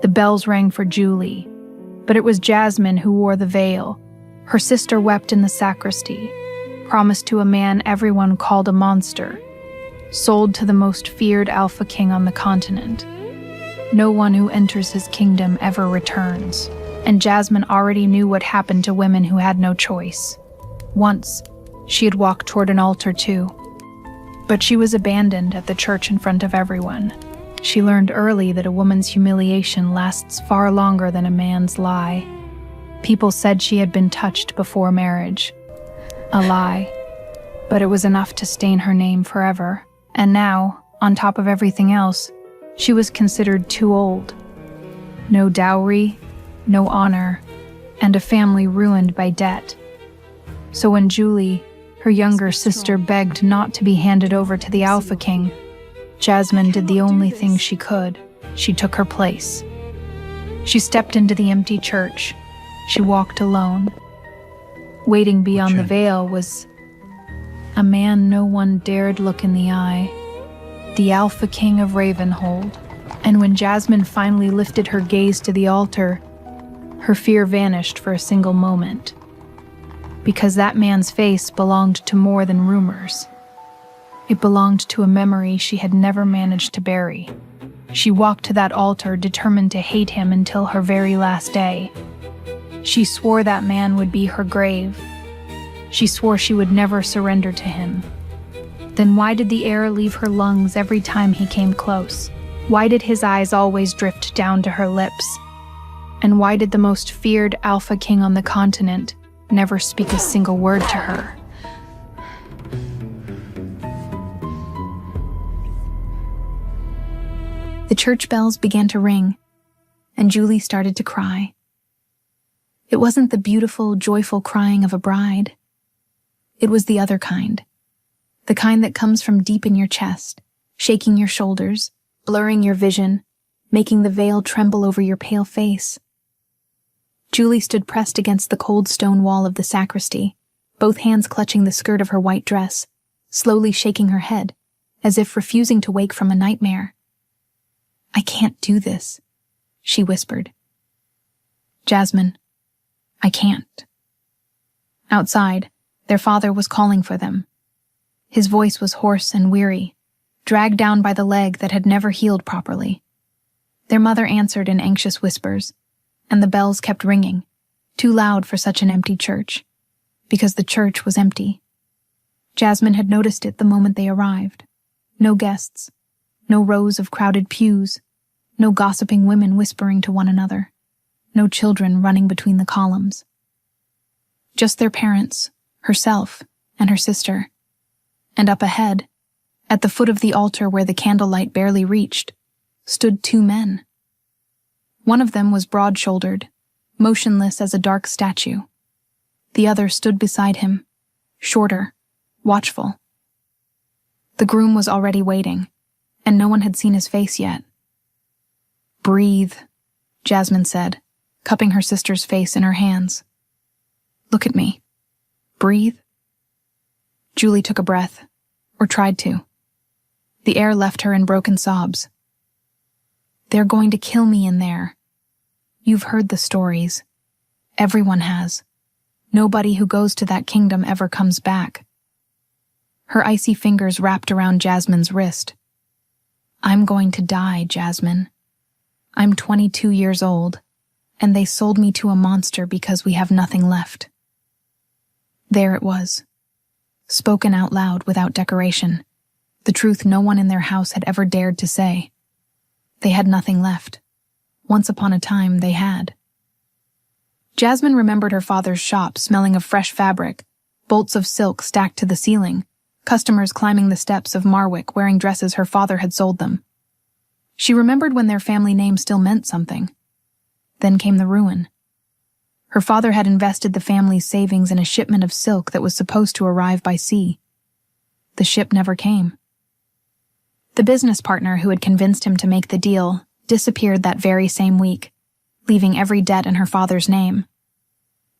The bells rang for Julie, but it was Jasmine who wore the veil. Her sister wept in the sacristy, promised to a man everyone called a monster, sold to the most feared alpha king on the continent. No one who enters his kingdom ever returns, and Jasmine already knew what happened to women who had no choice. Once, she had walked toward an altar too, but she was abandoned at the church in front of everyone. She learned early that a woman's humiliation lasts far longer than a man's lie. People said she had been touched before marriage. A lie. But it was enough to stain her name forever. And now, on top of everything else, she was considered too old. No dowry, no honor, and a family ruined by debt. So when Julie, her younger sister, begged not to be handed over to the Alpha King, Jasmine did the only thing she could. She took her place. She stepped into the empty church. She walked alone. Waiting beyond the veil was a man no one dared look in the eye, the Alpha King of Ravenhold. And when Jasmine finally lifted her gaze to the altar, her fear vanished for a single moment. Because that man's face belonged to more than rumors. It belonged to a memory she had never managed to bury. She walked to that altar determined to hate him until her very last day. She swore that man would be her grave. She swore she would never surrender to him. Then why did the air leave her lungs every time he came close? Why did his eyes always drift down to her lips? And why did the most feared Alpha King on the continent never speak a single word to her? The church bells began to ring, and Julie started to cry. It wasn't the beautiful, joyful crying of a bride. It was the other kind. The kind that comes from deep in your chest, shaking your shoulders, blurring your vision, making the veil tremble over your pale face. Julie stood pressed against the cold stone wall of the sacristy, both hands clutching the skirt of her white dress, slowly shaking her head, as if refusing to wake from a nightmare. "I can't do this," she whispered. "Jasmine, I can't." Outside, their father was calling for them. His voice was hoarse and weary, dragged down by the leg that had never healed properly. Their mother answered in anxious whispers, and the bells kept ringing, too loud for such an empty church, because the church was empty. Jasmine had noticed it the moment they arrived. No guests, no rows of crowded pews, no gossiping women whispering to one another, no children running between the columns. Just their parents, herself, and her sister. And up ahead, at the foot of the altar where the candlelight barely reached, stood two men. One of them was broad-shouldered, motionless as a dark statue. The other stood beside him, shorter, watchful. The groom was already waiting, and no one had seen his face yet. "Breathe," Jasmine said, cupping her sister's face in her hands. "Look at me. Breathe." Julie took a breath, or tried to. The air left her in broken sobs. "They're going to kill me in there. You've heard the stories. Everyone has. Nobody who goes to that kingdom ever comes back." Her icy fingers wrapped around Jasmine's wrist. "I'm going to die, Jasmine. I'm 22 years old, and they sold me to a monster because we have nothing left." There it was, spoken out loud without decoration, the truth no one in their house had ever dared to say. They had nothing left. Once upon a time, they had. Jasmine remembered her father's shop smelling of fresh fabric, bolts of silk stacked to the ceiling, customers climbing the steps of Marwick wearing dresses her father had sold them. She remembered when their family name still meant something. Then came the ruin. Her father had invested the family's savings in a shipment of silk that was supposed to arrive by sea. The ship never came. The business partner who had convinced him to make the deal disappeared that very same week, leaving every debt in her father's name.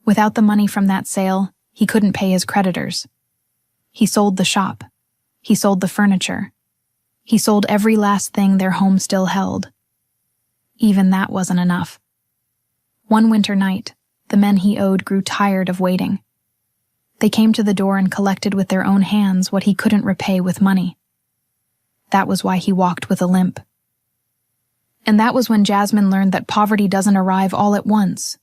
Without the money from that sale, he couldn't pay his creditors. He sold the shop. He sold the furniture. He sold every last thing their home still held. Even that wasn't enough. One winter night, the men he owed grew tired of waiting. They came to the door and collected with their own hands what he couldn't repay with money. That was why he walked with a limp. And that was when Jasmine learned that poverty doesn't arrive all at once.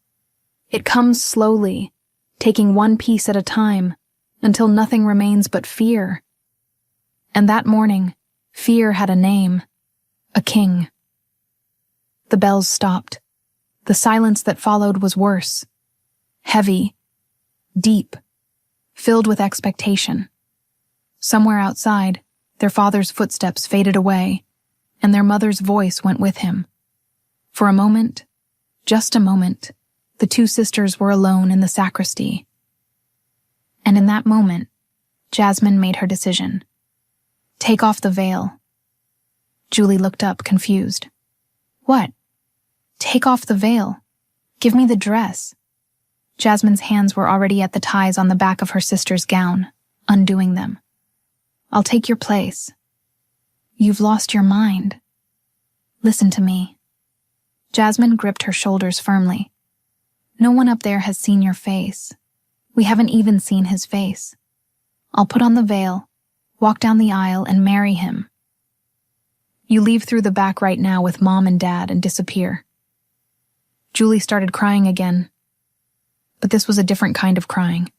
It comes slowly, taking one piece at a time, until nothing remains but fear. And that morning, fear had a name, a king. The bells stopped. The silence that followed was worse. Heavy, deep, filled with expectation. Somewhere outside, their father's footsteps faded away, and their mother's voice went with him. For a moment, just a moment, the two sisters were alone in the sacristy. And in that moment, Jasmine made her decision. Take off the veil. Julie looked up, confused. What? Take off the veil. Give me the dress. Jasmine's hands were already at the ties on the back of her sister's gown, undoing them. I'll take your place. You've lost your mind. Listen to me. Jasmine gripped her shoulders firmly. No one up there has seen your face. We haven't even seen his face. I'll put on the veil, walk down the aisle, and marry him. You leave through the back right now with Mom and Dad and disappear. Julie started crying again. But this was a different kind of crying.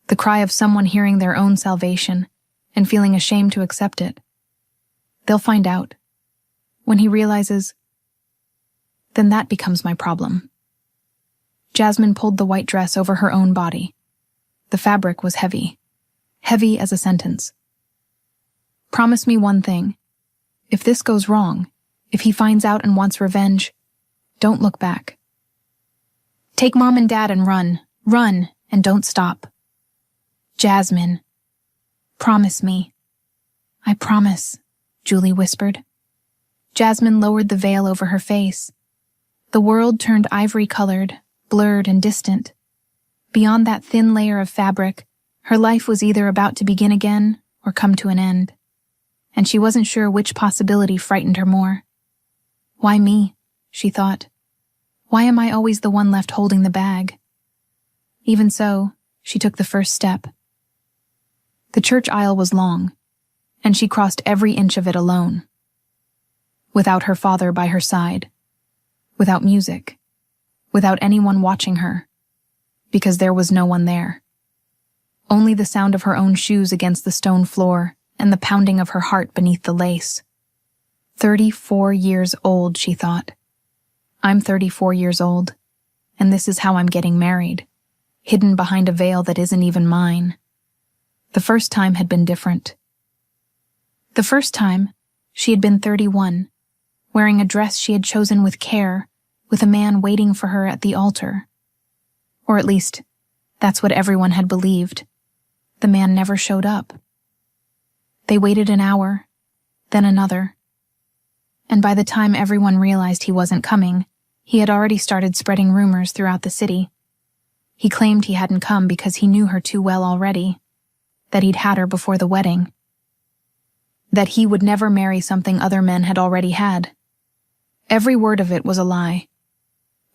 The cry of someone hearing their own salvation and feeling ashamed to accept it. They'll find out. When he realizes, then that becomes my problem. Jasmine pulled the white dress over her own body. The fabric was heavy. Heavy as a sentence. Promise me one thing. If this goes wrong, if he finds out and wants revenge, don't look back. Take Mom and Dad and run. Run, and don't stop. Jasmine. Promise me. I promise, Julie whispered. Jasmine lowered the veil over her face. The world turned ivory-colored, blurred and distant. Beyond that thin layer of fabric, her life was either about to begin again or come to an end. And she wasn't sure which possibility frightened her more. Why me? She thought. Why am I always the one left holding the bag? Even so, she took the first step. The church aisle was long, and she crossed every inch of it alone. Without her father by her side. Without music. Without anyone watching her. Because there was no one there. Only the sound of her own shoes against the stone floor and the pounding of her heart beneath the lace. 34 years old, she thought. I'm 34 years old, and this is how I'm getting married, hidden behind a veil that isn't even mine. The first time had been different. The first time, she had been 31, wearing a dress she had chosen with care, with a man waiting for her at the altar. Or at least, that's what everyone had believed. The man never showed up. They waited an hour, then another. And by the time everyone realized he wasn't coming, he had already started spreading rumors throughout the city. He claimed he hadn't come because he knew her too well already, that he'd had her before the wedding, that he would never marry something other men had already had. Every word of it was a lie.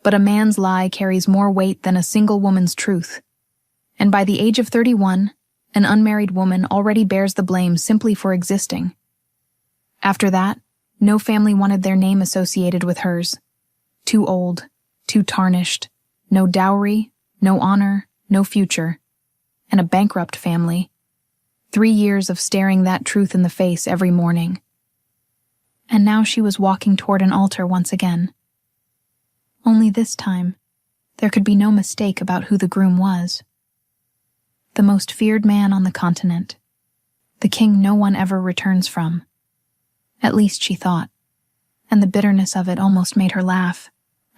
But a man's lie carries more weight than a single woman's truth. And by the age of 31, an unmarried woman already bears the blame simply for existing. After that, no family wanted their name associated with hers. Too old, too tarnished, no dowry, no honor, no future, and a bankrupt family. 3 years of staring that truth in the face every morning. And now she was walking toward an altar once again. Only this time, there could be no mistake about who the groom was. The most feared man on the continent. The king no one ever returns from. At least she thought, and the bitterness of it almost made her laugh.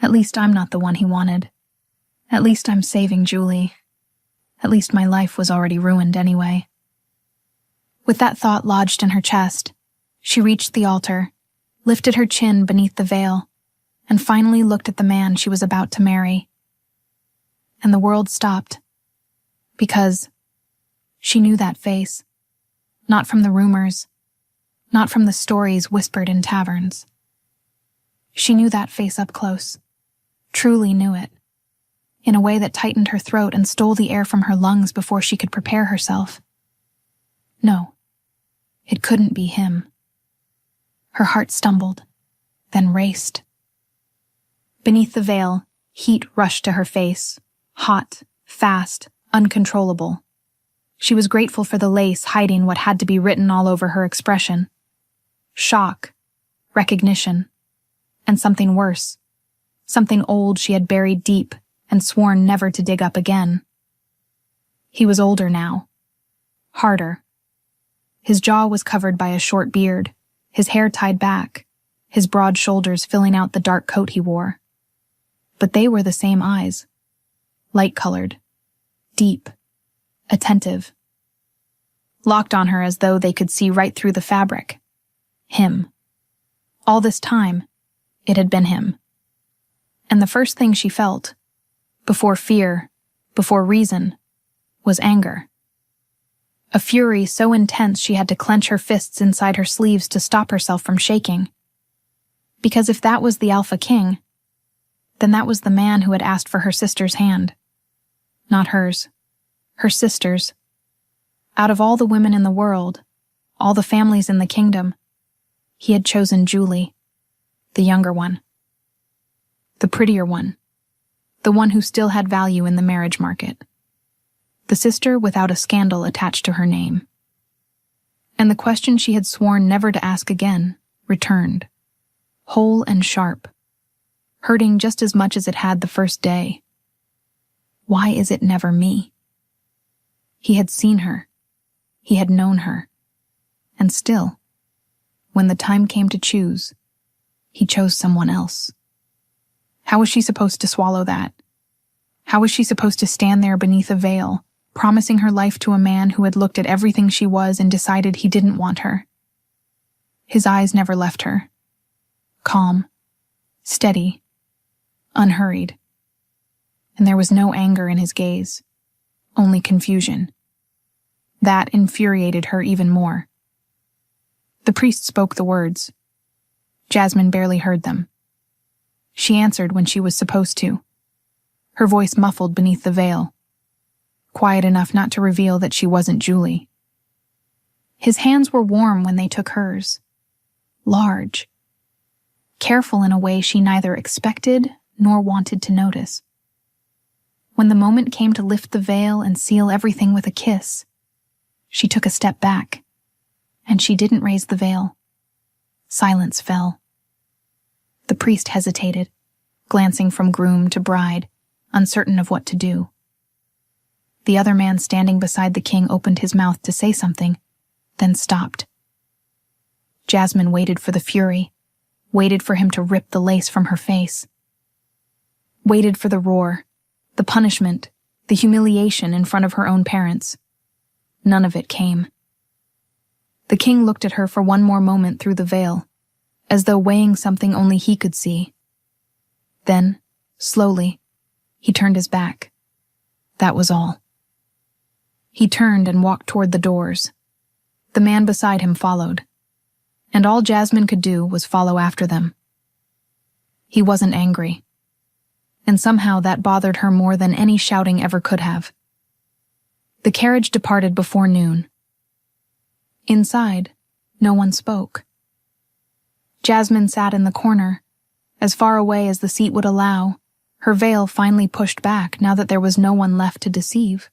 At least I'm not the one he wanted. At least I'm saving Julie. At least my life was already ruined anyway. With that thought lodged in her chest, she reached the altar, lifted her chin beneath the veil, and finally looked at the man she was about to marry. And the world stopped. Because she knew that face. Not from the rumors, not from the stories whispered in taverns. She knew that face up close, truly knew it, in a way that tightened her throat and stole the air from her lungs before she could prepare herself. No, it couldn't be him. Her heart stumbled, then raced. Beneath the veil, heat rushed to her face, hot, fast, uncontrollable. She was grateful for the lace hiding what had to be written all over her expression. Shock, recognition, and something worse, something old she had buried deep and sworn never to dig up again. He was older now, harder. His jaw was covered by a short beard, his hair tied back, his broad shoulders filling out the dark coat he wore. But they were the same eyes, light-colored, deep, attentive, locked on her as though they could see right through the fabric. Him. All this time, it had been him. And the first thing she felt, before fear, before reason, was anger. A fury so intense she had to clench her fists inside her sleeves to stop herself from shaking. Because if that was the Alpha King, then that was the man who had asked for her sister's hand. Not hers. Her sister's. Out of all the women in the world, all the families in the kingdom, he had chosen Julie, the younger one. The prettier one. The one who still had value in the marriage market. The sister without a scandal attached to her name. And the question she had sworn never to ask again returned, whole and sharp, hurting just as much as it had the first day. Why is it never me? He had seen her. He had known her. And still, when the time came to choose, he chose someone else. How was she supposed to swallow that? How was she supposed to stand there beneath a veil, promising her life to a man who had looked at everything she was and decided he didn't want her? His eyes never left her. Calm, steady, unhurried. And there was no anger in his gaze, only confusion. That infuriated her even more. The priest spoke the words. Jasmine barely heard them. She answered when she was supposed to, her voice muffled beneath the veil, quiet enough not to reveal that she wasn't Julie. His hands were warm when they took hers, large, careful in a way she neither expected nor wanted to notice. When the moment came to lift the veil and seal everything with a kiss, she took a step back, and she didn't raise the veil. Silence fell. The priest hesitated, glancing from groom to bride, uncertain of what to do. The other man standing beside the king opened his mouth to say something, then stopped. Jasmine waited for the fury, waited for him to rip the lace from her face. Waited for the roar, the punishment, the humiliation in front of her own parents. None of it came. The king looked at her for one more moment through the veil, as though weighing something only he could see. Then, slowly, he turned his back. That was all. He turned and walked toward the doors. The man beside him followed, and all Jasmine could do was follow after them. He wasn't angry, and somehow that bothered her more than any shouting ever could have. The carriage departed before noon. Inside, no one spoke. Jasmine sat in the corner, as far away as the seat would allow, her veil finally pushed back now that there was no one left to deceive.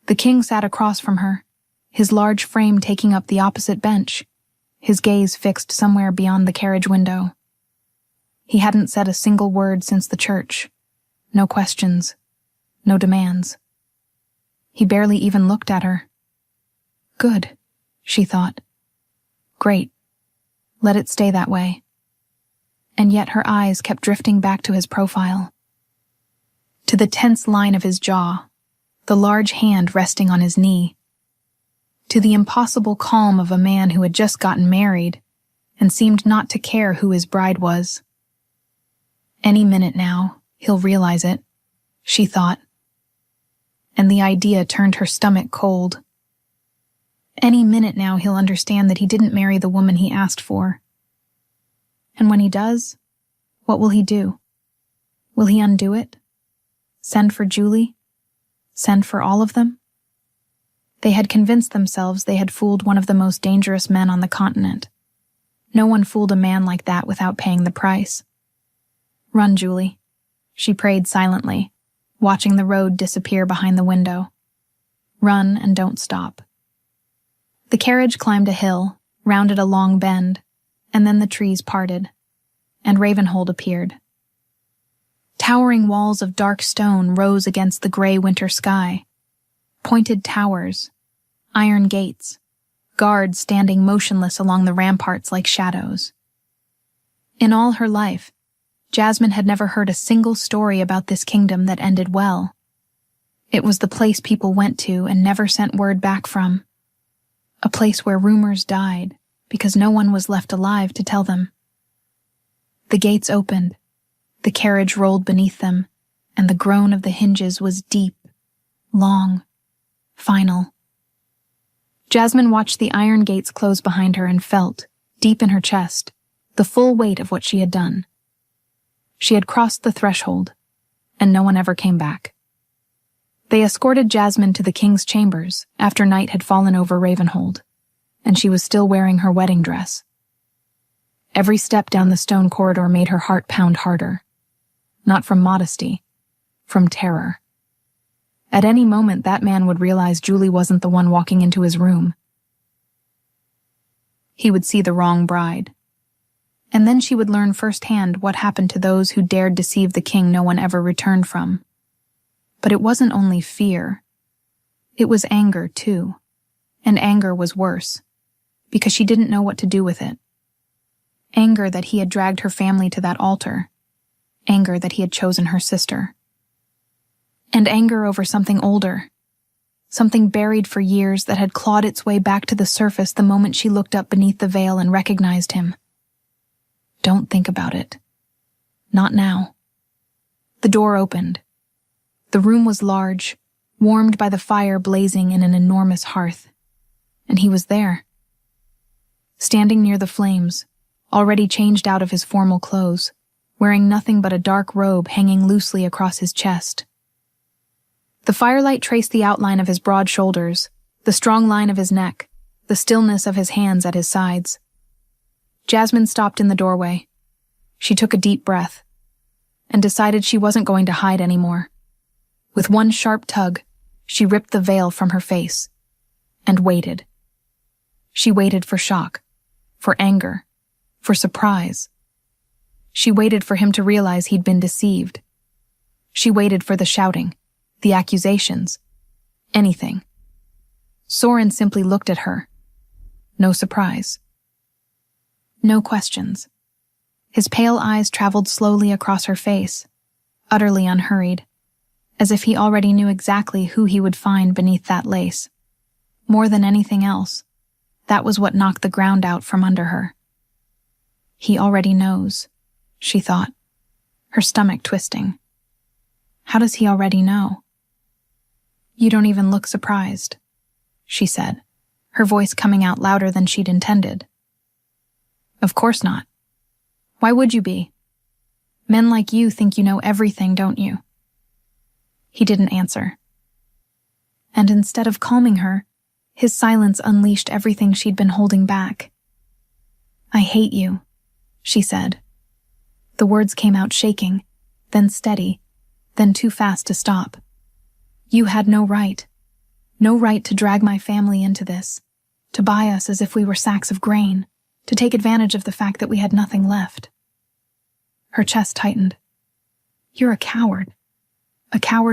The king sat across from her, his large frame taking up the opposite bench, his gaze fixed somewhere beyond the carriage window. He hadn't said a single word since the church. No questions, no demands. He barely even looked at her. Good, she thought. Great. Let it stay that way. And yet her eyes kept drifting back to his profile. To the tense line of his jaw, the large hand resting on his knee. To the impossible calm of a man who had just gotten married and seemed not to care who his bride was. Any minute now, he'll realize it, she thought. And the idea turned her stomach cold. Any minute now he'll understand that he didn't marry the woman he asked for. And when he does, what will he do? Will he undo it? Send for Julie? Send for all of them? They had convinced themselves they had fooled one of the most dangerous men on the continent. No one fooled a man like that without paying the price. Run, Julie, she prayed silently, watching the road disappear behind the window. Run and don't stop. The carriage climbed a hill, rounded a long bend, and then the trees parted, and Ravenhold appeared. Towering walls of dark stone rose against the gray winter sky. Pointed towers, iron gates, guards standing motionless along the ramparts like shadows. In all her life, Jasmine had never heard a single story about this kingdom that ended well. It was the place people went to and never sent word back from. A place where rumors died because no one was left alive to tell them. The gates opened, the carriage rolled beneath them, and the groan of the hinges was deep, long, final. Jasmine watched the iron gates close behind her and felt, deep in her chest, the full weight of what she had done. She had crossed the threshold, and no one ever came back. They escorted Jasmine to the king's chambers after night had fallen over Ravenhold, and she was still wearing her wedding dress. Every step down the stone corridor made her heart pound harder. Not from modesty, from terror. At any moment, that man would realize Julie wasn't the one walking into his room. He would see the wrong bride. And then she would learn firsthand what happened to those who dared deceive the king no one ever returned from. But it wasn't only fear. It was anger, too. And anger was worse, because she didn't know what to do with it. Anger that he had dragged her family to that altar. Anger that he had chosen her sister. And anger over something older. Something buried for years that had clawed its way back to the surface the moment she looked up beneath the veil and recognized him. Don't think about it. Not now. The door opened. The room was large, warmed by the fire blazing in an enormous hearth. And he was there. Standing near the flames, already changed out of his formal clothes, wearing nothing but a dark robe hanging loosely across his chest. The firelight traced the outline of his broad shoulders, the strong line of his neck, the stillness of his hands at his sides. Jasmine stopped in the doorway. She took a deep breath and decided she wasn't going to hide anymore. With one sharp tug, she ripped the veil from her face and waited. She waited for shock, for anger, for surprise. She waited for him to realize he'd been deceived. She waited for the shouting, the accusations, anything. Soren simply looked at her. No surprise. No questions. His pale eyes traveled slowly across her face, utterly unhurried, as if he already knew exactly who he would find beneath that lace. More than anything else, that was what knocked the ground out from under her. He already knows, she thought, her stomach twisting. How does he already know? You don't even look surprised, she said, her voice coming out louder than she'd intended. Of course not. Why would you be? Men like you think you know everything, don't you? He didn't answer. And instead of calming her, his silence unleashed everything she'd been holding back. I hate you, she said. The words came out shaking, then steady, then too fast to stop. You had no right to drag my family into this, to buy us as if we were sacks of grain, to take advantage of the fact that we had nothing left. Her chest tightened. You're a coward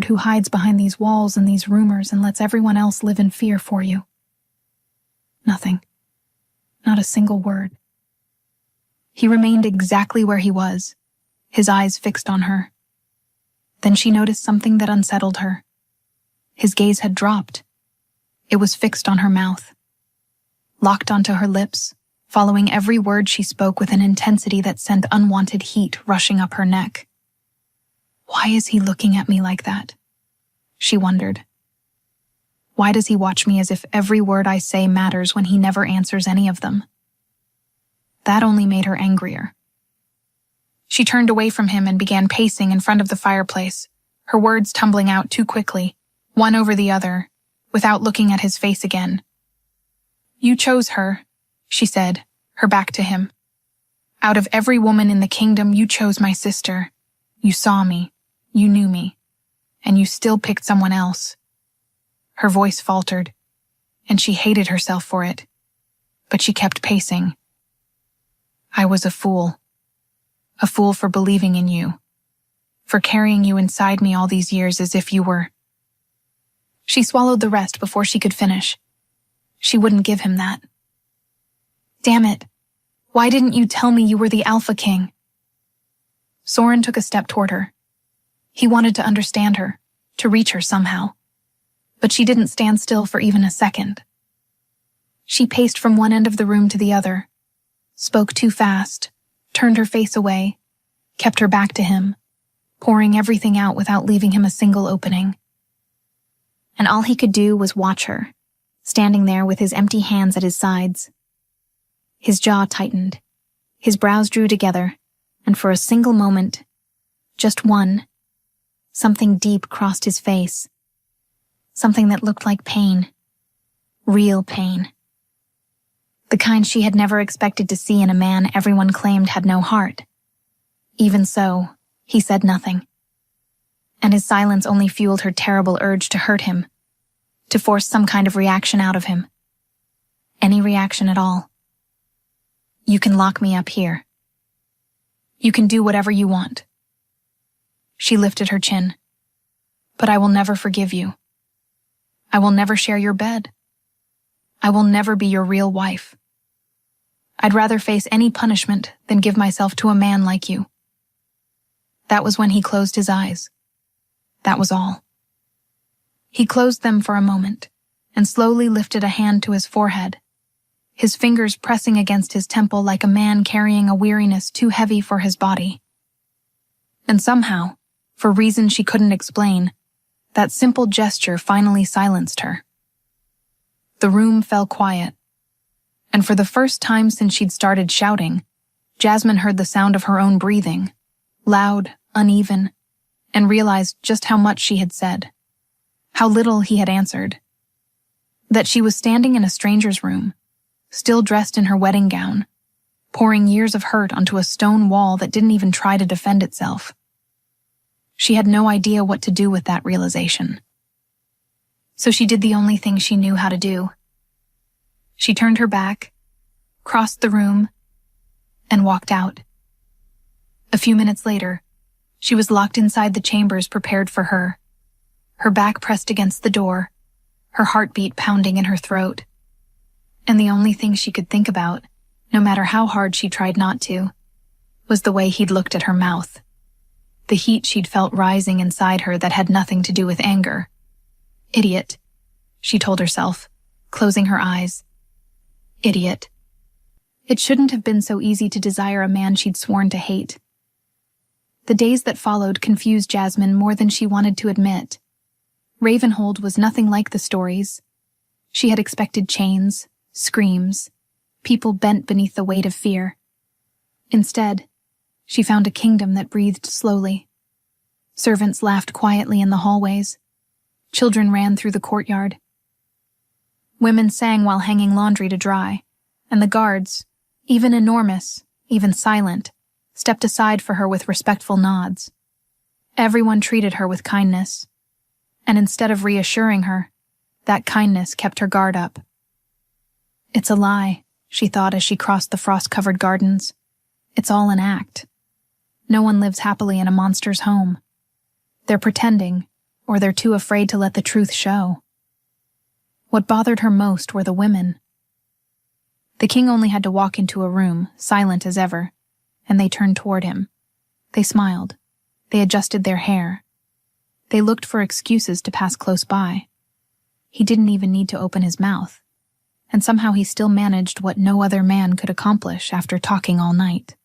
who hides behind these walls and these rumors and lets everyone else live in fear for you. Nothing. Not a single word. He remained exactly where he was, his eyes fixed on her. Then she noticed something that unsettled her. His gaze had dropped. It was fixed on her mouth, locked onto her lips, following every word she spoke with an intensity that sent unwanted heat rushing up her neck. Why is he looking at me like that? She wondered. Why does he watch me as if every word I say matters when he never answers any of them? That only made her angrier. She turned away from him and began pacing in front of the fireplace, her words tumbling out too quickly, one over the other, without looking at his face again. "You chose her," she said, her back to him. "Out of every woman in the kingdom, you chose my sister. You saw me, you knew me, and you still picked someone else." Her voice faltered, and she hated herself for it, but she kept pacing. "I was a fool for believing in you, for carrying you inside me all these years as if you were—" She swallowed the rest before she could finish. She wouldn't give him that. "Damn it! Why didn't you tell me you were the Alpha King?" Soren took a step toward her. He wanted to understand her, to reach her somehow. But she didn't stand still for even a second. She paced from one end of the room to the other, spoke too fast, turned her face away, kept her back to him, pouring everything out without leaving him a single opening. And all he could do was watch her, standing there with his empty hands at his sides. His jaw tightened, his brows drew together, and for a single moment, just one, something deep crossed his face. Something that looked like pain. Real pain. The kind she had never expected to see in a man everyone claimed had no heart. Even so, he said nothing. And his silence only fueled her terrible urge to hurt him, to force some kind of reaction out of him. Any reaction at all. "You can lock me up here. You can do whatever you want." She lifted her chin. "But I will never forgive you. I will never share your bed. I will never be your real wife. I'd rather face any punishment than give myself to a man like you." That was when he closed his eyes. That was all. He closed them for a moment and slowly lifted a hand to his forehead, his fingers pressing against his temple like a man carrying a weariness too heavy for his body. And somehow, for reasons she couldn't explain, that simple gesture finally silenced her. The room fell quiet, and for the first time since she'd started shouting, Jasmine heard the sound of her own breathing, loud, uneven, and realized just how much she had said, how little he had answered. That she was standing in a stranger's room, still dressed in her wedding gown, pouring years of hurt onto a stone wall that didn't even try to defend itself. She had no idea what to do with that realization. So she did the only thing she knew how to do. She turned her back, crossed the room, and walked out. A few minutes later, she was locked inside the chambers prepared for her, her back pressed against the door, her heartbeat pounding in her throat. And the only thing she could think about, no matter how hard she tried not to, was the way he'd looked at her mouth. The heat she'd felt rising inside her that had nothing to do with anger. Idiot, she told herself, closing her eyes. Idiot. It shouldn't have been so easy to desire a man she'd sworn to hate. The days that followed confused Jasmine more than she wanted to admit. Ravenhold was nothing like the stories. She had expected chains, screams, people bent beneath the weight of fear. Instead, she found a kingdom that breathed slowly. Servants laughed quietly in the hallways. Children ran through the courtyard. Women sang while hanging laundry to dry, and the guards, even enormous, even silent, stepped aside for her with respectful nods. Everyone treated her with kindness, and instead of reassuring her, that kindness kept her guard up. It's a lie, she thought as she crossed the frost-covered gardens. It's all an act. No one lives happily in a monster's home. They're pretending, or they're too afraid to let the truth show. What bothered her most were the women. The king only had to walk into a room, silent as ever, and they turned toward him. They smiled. They adjusted their hair. They looked for excuses to pass close by. He didn't even need to open his mouth, and somehow he still managed what no other man could accomplish after talking all night.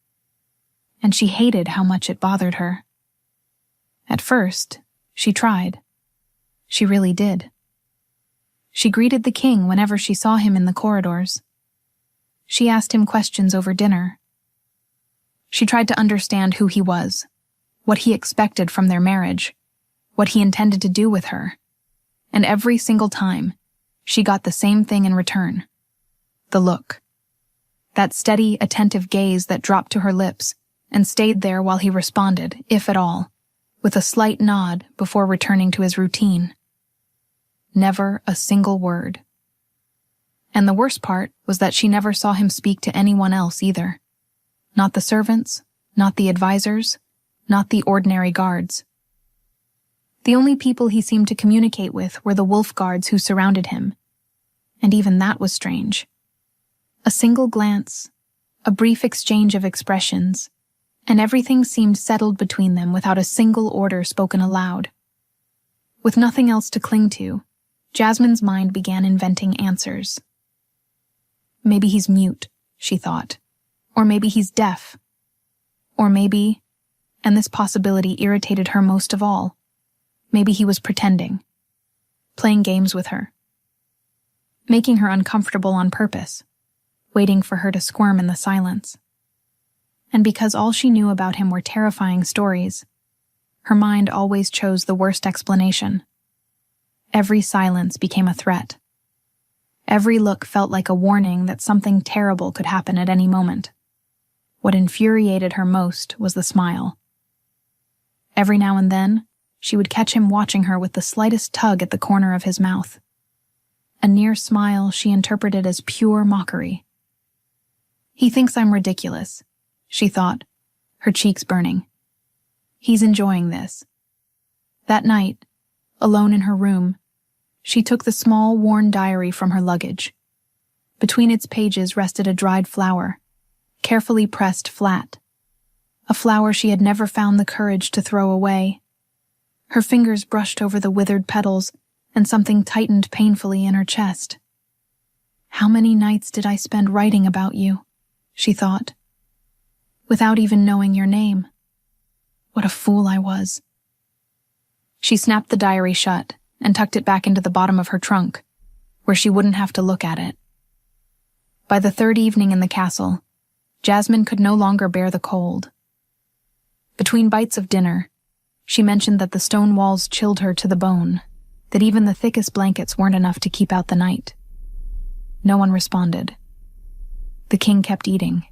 And she hated how much it bothered her. At first, she tried. She really did. She greeted the king whenever she saw him in the corridors. She asked him questions over dinner. She tried to understand who he was, what he expected from their marriage, what he intended to do with her. And every single time, she got the same thing in return. The look. That steady, attentive gaze that dropped to her lips and stayed there while he responded, if at all, with a slight nod before returning to his routine. Never a single word. And the worst part was that she never saw him speak to anyone else either. Not the servants, not the advisors, not the ordinary guards. The only people he seemed to communicate with were the wolf guards who surrounded him. And even that was strange. A single glance, a brief exchange of expressions, and everything seemed settled between them without a single order spoken aloud. With nothing else to cling to, Jasmine's mind began inventing answers. Maybe he's mute, she thought. Or maybe he's deaf. Or maybe, and this possibility irritated her most of all, maybe he was pretending, playing games with her, making her uncomfortable on purpose, waiting for her to squirm in the silence. And because all she knew about him were terrifying stories, her mind always chose the worst explanation. Every silence became a threat. Every look felt like a warning that something terrible could happen at any moment. What infuriated her most was the smile. Every now and then, she would catch him watching her with the slightest tug at the corner of his mouth. A near smile she interpreted as pure mockery. He thinks I'm ridiculous, she thought, her cheeks burning. He's enjoying this. That night, alone in her room, she took the small, worn diary from her luggage. Between its pages rested a dried flower, carefully pressed flat. A flower she had never found the courage to throw away. Her fingers brushed over the withered petals, and something tightened painfully in her chest. How many nights did I spend writing about you, she thought, without even knowing your name. What a fool I was. She snapped the diary shut and tucked it back into the bottom of her trunk, where she wouldn't have to look at it. By the third evening in the castle, Jasmine could no longer bear the cold. Between bites of dinner, she mentioned that the stone walls chilled her to the bone, that even the thickest blankets weren't enough to keep out the night. No one responded. The king kept eating,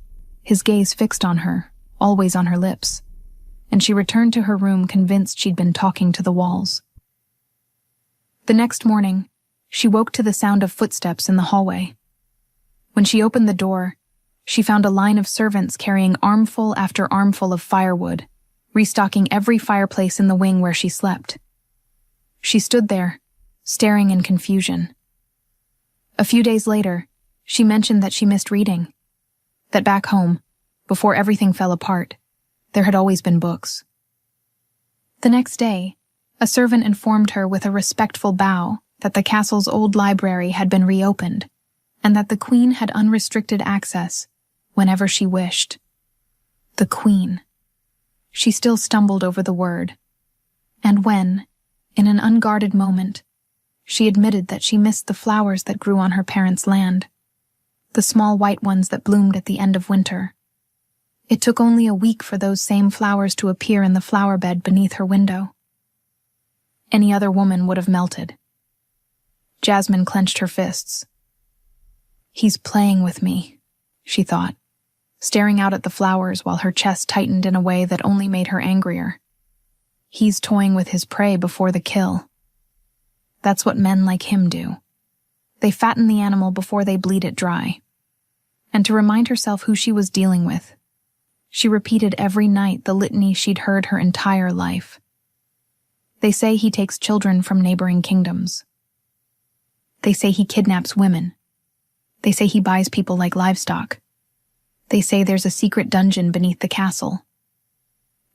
his gaze fixed on her, always on her lips, and she returned to her room convinced she'd been talking to the walls. The next morning, she woke to the sound of footsteps in the hallway. When she opened the door, she found a line of servants carrying armful after armful of firewood, restocking every fireplace in the wing where she slept. She stood there, staring in confusion. A few days later, she mentioned that she missed reading, that back home, before everything fell apart, there had always been books. The next day, a servant informed her with a respectful bow that the castle's old library had been reopened, and that the queen had unrestricted access whenever she wished. The queen. She still stumbled over the word. And when, in an unguarded moment, she admitted that she missed the flowers that grew on her parents' land, the small white ones that bloomed at the end of winter. It took only a week for those same flowers to appear in the flower bed beneath her window. Any other woman would have melted. Jasmine clenched her fists. He's playing with me, she thought, staring out at the flowers while her chest tightened in a way that only made her angrier. He's toying with his prey before the kill. That's what men like him do. They fatten the animal before they bleed it dry. And to remind herself who she was dealing with, she repeated every night the litany she'd heard her entire life. They say he takes children from neighboring kingdoms. They say he kidnaps women. They say he buys people like livestock. They say there's a secret dungeon beneath the castle.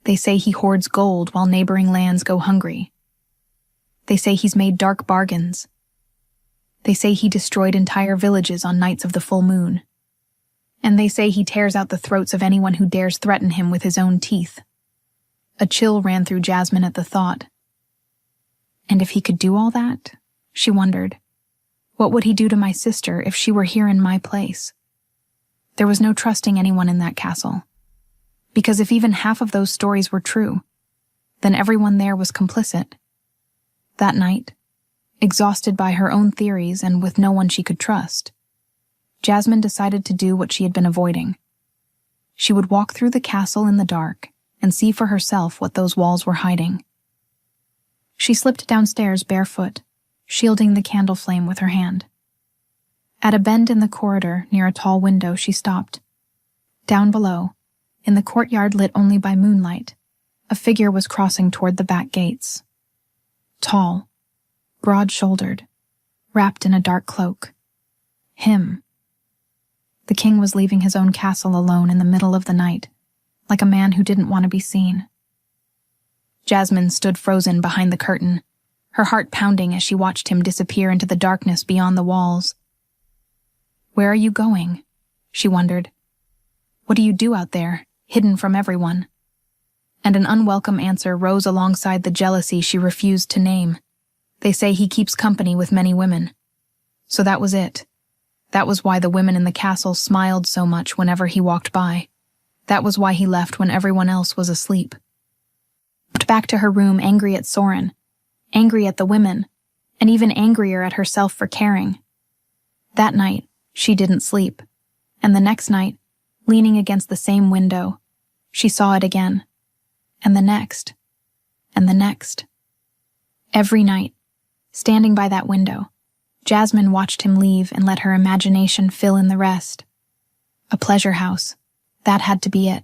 They say he hoards gold while neighboring lands go hungry. They say he's made dark bargains. They say he destroyed entire villages on nights of the full moon. And they say he tears out the throats of anyone who dares threaten him with his own teeth. A chill ran through Jasmine at the thought. And if he could do all that, she wondered, what would he do to my sister if she were here in my place? There was no trusting anyone in that castle. Because if even half of those stories were true, then everyone there was complicit. That night, exhausted by her own theories and with no one she could trust, Jasmine decided to do what she had been avoiding. She would walk through the castle in the dark and see for herself what those walls were hiding. She slipped downstairs barefoot, shielding the candle flame with her hand. At a bend in the corridor near a tall window, she stopped. Down below, in the courtyard lit only by moonlight, a figure was crossing toward the back gates. Tall, broad-shouldered, wrapped in a dark cloak. Him. The king was leaving his own castle alone in the middle of the night, like a man who didn't want to be seen. Jasmine stood frozen behind the curtain, her heart pounding as she watched him disappear into the darkness beyond the walls. "Where are you going?" she wondered. "What do you do out there, hidden from everyone?" And an unwelcome answer rose alongside the jealousy she refused to name. "They say he keeps company with many women." So that was it. That was why the women in the castle smiled so much whenever he walked by. That was why he left when everyone else was asleep. Back to her room, angry at Soren, angry at the women, and even angrier at herself for caring. That night, she didn't sleep, and the next night, leaning against the same window, she saw it again, and the next, and the next. Every night, standing by that window, Jasmine watched him leave and let her imagination fill in the rest. A pleasure house. That had to be it.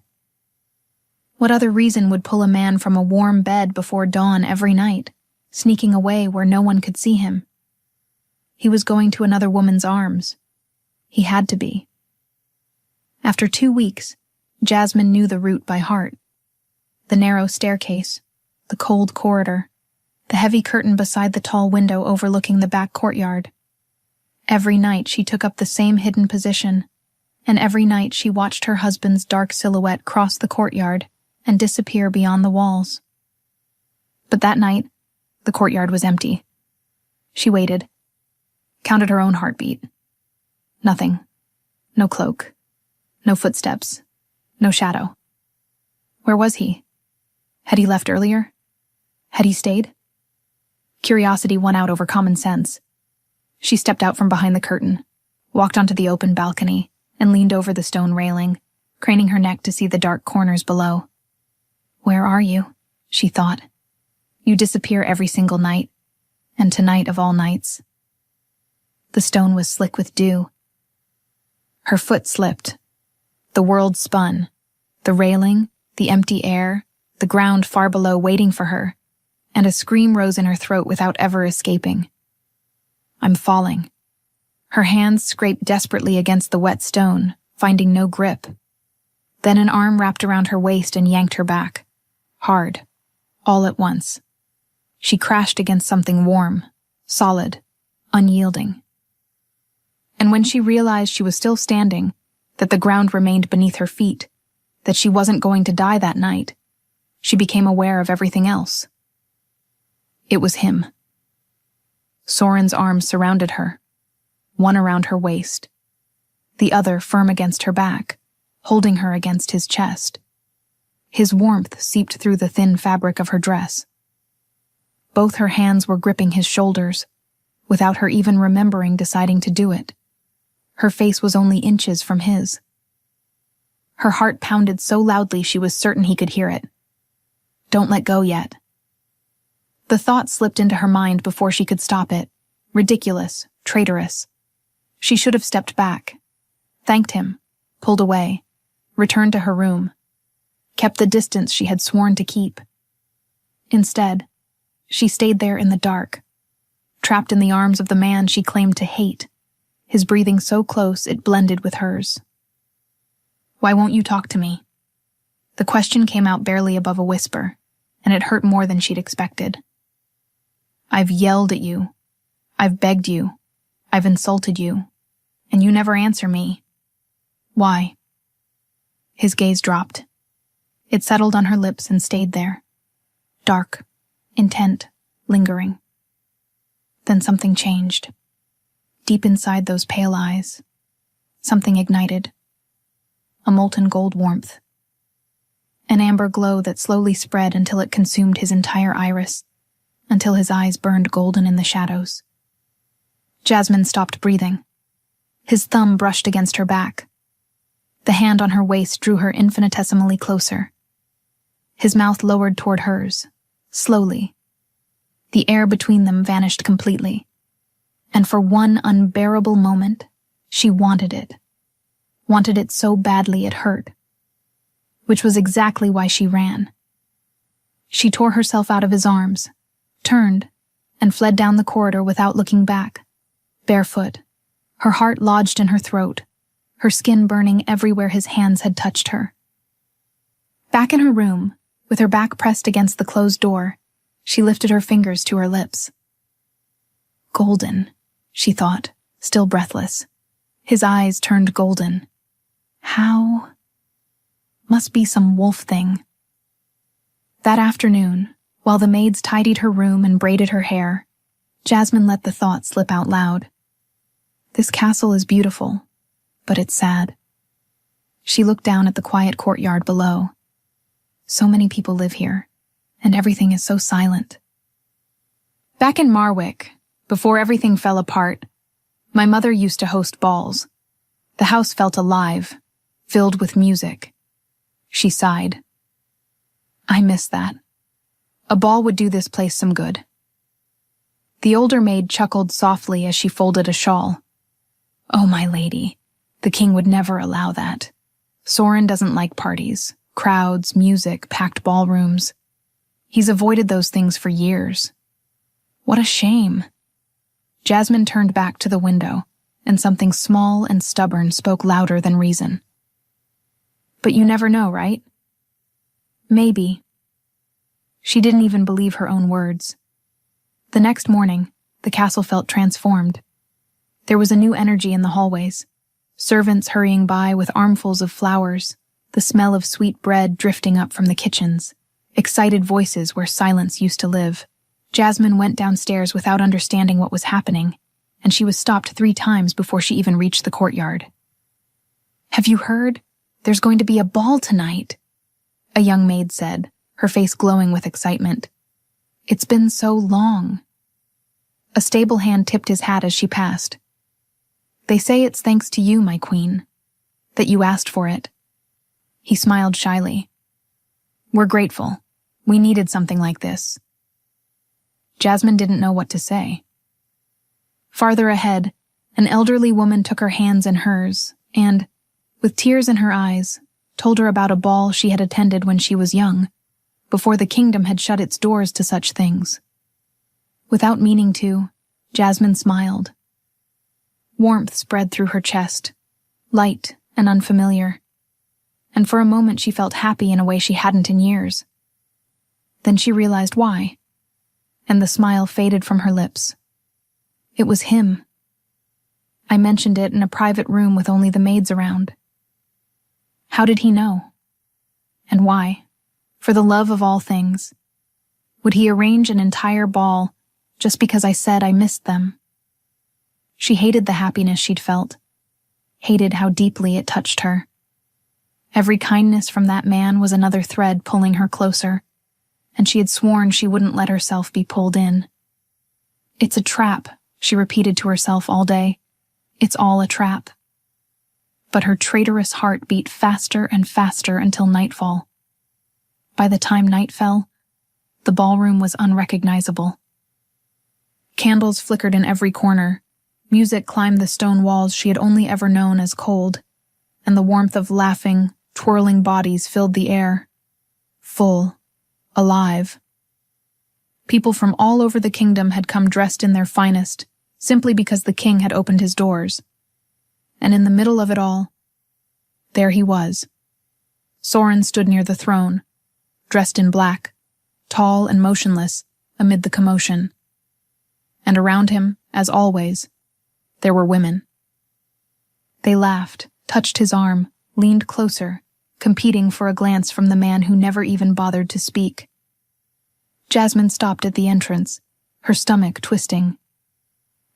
What other reason would pull a man from a warm bed before dawn every night, sneaking away where no one could see him? He was going to another woman's arms. He had to be. After 2 weeks, Jasmine knew the route by heart. The narrow staircase, the cold corridor, the heavy curtain beside the tall window overlooking the back courtyard. Every night she took up the same hidden position, and every night she watched her husband's dark silhouette cross the courtyard and disappear beyond the walls. But that night, the courtyard was empty. She waited, counted her own heartbeat. Nothing. No cloak. No footsteps. No shadow. Where was he? Had he left earlier? Had he stayed? Curiosity won out over common sense. She stepped out from behind the curtain, walked onto the open balcony, and leaned over the stone railing, craning her neck to see the dark corners below. "Where are you?" she thought. "You disappear every single night, and tonight of all nights." The stone was slick with dew. Her foot slipped. The world spun. The railing, the empty air, the ground far below waiting for her, and a scream rose in her throat without ever escaping. "I'm falling." Her hands scraped desperately against the wet stone, finding no grip. Then an arm wrapped around her waist and yanked her back. Hard. All at once. She crashed against something warm, solid, unyielding. And when she realized she was still standing, that the ground remained beneath her feet, that she wasn't going to die that night, she became aware of everything else. It was him. Soren's arms surrounded her, one around her waist, the other firm against her back, holding her against his chest. His warmth seeped through the thin fabric of her dress. Both her hands were gripping his shoulders, without her even remembering deciding to do it. Her face was only inches from his. Her heart pounded so loudly she was certain he could hear it. "Don't let go yet." The thought slipped into her mind before she could stop it. Ridiculous, traitorous. She should have stepped back, thanked him, pulled away, returned to her room, kept the distance she had sworn to keep. Instead, she stayed there in the dark, trapped in the arms of the man she claimed to hate, his breathing so close it blended with hers. "Why won't you talk to me?" The question came out barely above a whisper, and it hurt more than she'd expected. "I've yelled at you. I've begged you. I've insulted you. And you never answer me. Why?" His gaze dropped. It settled on her lips and stayed there. Dark, intent, lingering. Then something changed. Deep inside those pale eyes, something ignited. A molten gold warmth. an amber glow that slowly spread until it consumed his entire iris, until his eyes burned golden in the shadows. Jasmine stopped breathing. His thumb brushed against her back. The hand on her waist drew her infinitesimally closer. His mouth lowered toward hers, slowly. The air between them vanished completely, and for one unbearable moment, she wanted it. Wanted it so badly it hurt. Which was exactly why she ran. She tore herself out of his arms, turned, and fled down the corridor without looking back, barefoot, her heart lodged in her throat, her skin burning everywhere his hands had touched her. Back in her room, with her back pressed against the closed door, she lifted her fingers to her lips. Golden, she thought, still breathless. His eyes turned golden. How? Must be some wolf thing. That afternoon, while the maids tidied her room and braided her hair, Jasmine let the thought slip out loud. This castle is beautiful, but it's sad. She looked down at the quiet courtyard below. So many people live here, and everything is so silent. Back in Marwick, before everything fell apart, my mother used to host balls. The house felt alive, filled with music. She sighed. I miss that. A ball would do this place some good. The older maid chuckled softly as she folded a shawl. Oh, my lady, the king would never allow that. Soren doesn't like parties, crowds, music, packed ballrooms. He's avoided those things for years. What a shame. Jasmine turned back to the window, and something small and stubborn spoke louder than reason. But you never know, right? Maybe. She didn't even believe her own words. The next morning, the castle felt transformed. There was a new energy in the hallways, servants hurrying by with armfuls of flowers, the smell of sweet bread drifting up from the kitchens, excited voices where silence used to live. Jasmine went downstairs without understanding what was happening, and she was stopped 3 times before she even reached the courtyard. Have you heard? There's going to be a ball tonight, a young maid said, her face glowing with excitement. It's been so long. A stable hand tipped his hat as she passed. They say it's thanks to you, my queen, that you asked for it. He smiled shyly. We're grateful. We needed something like this. Jasmine didn't know what to say. Farther ahead, an elderly woman took her hands in hers and, with tears in her eyes, told her about a ball she had attended when she was young, before the kingdom had shut its doors to such things. Without meaning to, Jasmine smiled. Warmth spread through her chest, light and unfamiliar, and for a moment she felt happy in a way she hadn't in years. Then she realized why, and the smile faded from her lips. It was him. I mentioned it in a private room with only the maids around. How did he know? And why? For the love of all things. Would he arrange an entire ball just because I said I missed them? She hated the happiness she'd felt, hated how deeply it touched her. Every kindness from that man was another thread pulling her closer, and she had sworn she wouldn't let herself be pulled in. It's a trap, she repeated to herself all day. It's all a trap. But her traitorous heart beat faster and faster until nightfall. By the time night fell, the ballroom was unrecognizable. Candles flickered in every corner, music climbed the stone walls she had only ever known as cold, and the warmth of laughing, twirling bodies filled the air. Full, alive. People from all over the kingdom had come dressed in their finest, simply because the king had opened his doors. And in the middle of it all, there he was. Soren stood near the throne, dressed in black, tall and motionless amid the commotion. And around him, as always, there were women. They laughed, touched his arm, leaned closer, competing for a glance from the man who never even bothered to speak. Jasmine stopped at the entrance, her stomach twisting.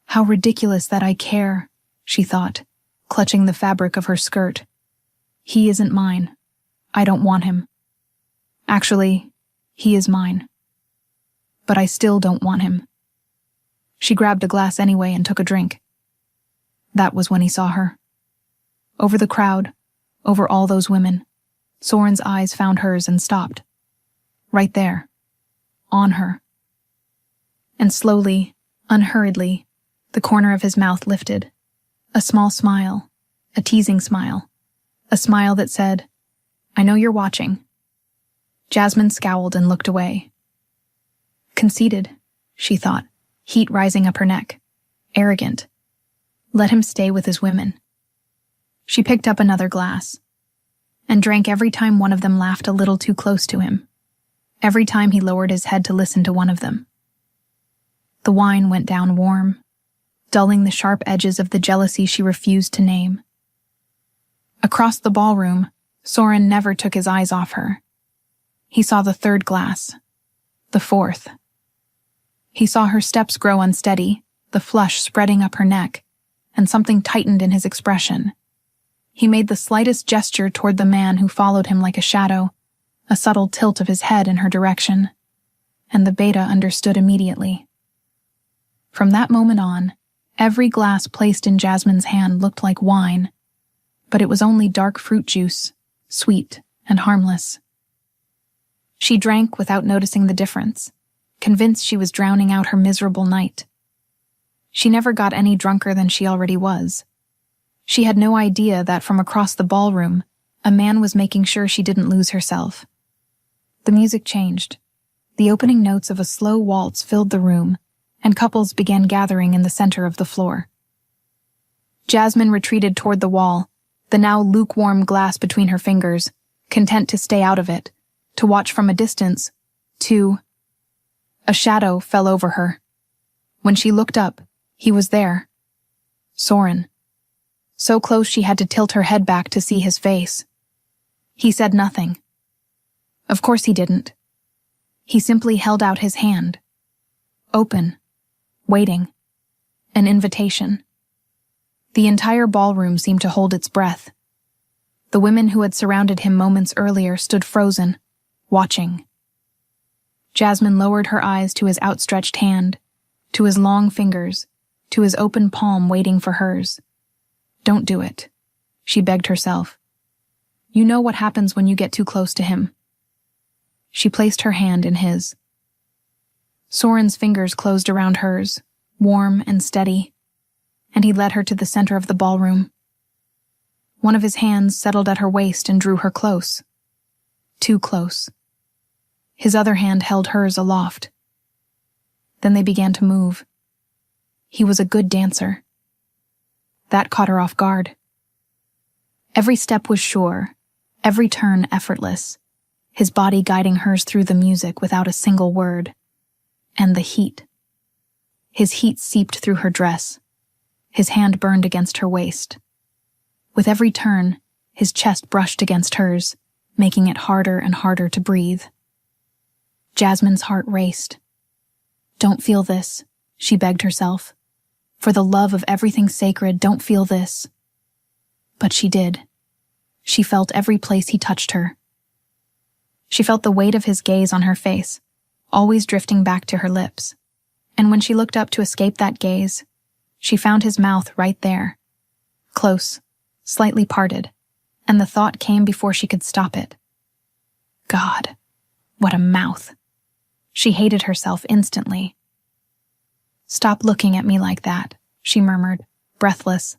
How ridiculous that I care, she thought, clutching the fabric of her skirt. He isn't mine. I don't want him. Actually, he is mine. But I still don't want him. She grabbed a glass anyway and took a drink. That was when he saw her. Over the crowd, over all those women, Soren's eyes found hers and stopped. Right there. On her. And slowly, unhurriedly, the corner of his mouth lifted. A small smile, a teasing smile, a smile that said, "I know you're watching." Jasmine scowled and looked away. Conceited, she thought, heat rising up her neck. Arrogant. Let him stay with his women. She picked up another glass and drank every time one of them laughed a little too close to him, every time he lowered his head to listen to one of them. The wine went down warm, dulling the sharp edges of the jealousy she refused to name. Across the ballroom, Soren never took his eyes off her. He saw the third glass, the fourth. He saw her steps grow unsteady, the flush spreading up her neck, and something tightened in his expression. He made the slightest gesture toward the man who followed him like a shadow, a subtle tilt of his head in her direction, and the beta understood immediately. From that moment on, every glass placed in Jasmine's hand looked like wine, but it was only dark fruit juice, sweet and harmless. She drank without noticing the difference, convinced she was drowning out her miserable night. She never got any drunker than she already was. She had no idea that from across the ballroom, a man was making sure she didn't lose herself. The music changed. The opening notes of a slow waltz filled the room, and couples began gathering in the center of the floor. Jasmine retreated toward the wall, the now lukewarm glass between her fingers, content to stay out of it, to watch from a distance, A shadow fell over her. When she looked up, he was there. Soren. So close she had to tilt her head back to see his face. He said nothing. Of course he didn't. He simply held out his hand. Open. Waiting. An invitation. The entire ballroom seemed to hold its breath. The women who had surrounded him moments earlier stood frozen, watching. Jasmine lowered her eyes to his outstretched hand, to his long fingers, to his open palm waiting for hers. Don't do it, she begged herself. You know what happens when you get too close to him. She placed her hand in his. Soren's fingers closed around hers, warm and steady, and he led her to the center of the ballroom. One of his hands settled at her waist and drew her close. Too close. His other hand held hers aloft. Then they began to move. He was a good dancer. That caught her off guard. Every step was sure, every turn effortless, his body guiding hers through the music without a single word. And the heat. His heat seeped through her dress. His hand burned against her waist. With every turn, his chest brushed against hers, making it harder and harder to breathe. Jasmine's heart raced. Don't feel this, she begged herself. For the love of everything sacred, don't feel this. But she did. She felt every place he touched her. She felt the weight of his gaze on her face, always drifting back to her lips. And when she looked up to escape that gaze, she found his mouth right there. Close, slightly parted, and the thought came before she could stop it. God, what a mouth. She hated herself instantly. Stop looking at me like that, she murmured, breathless.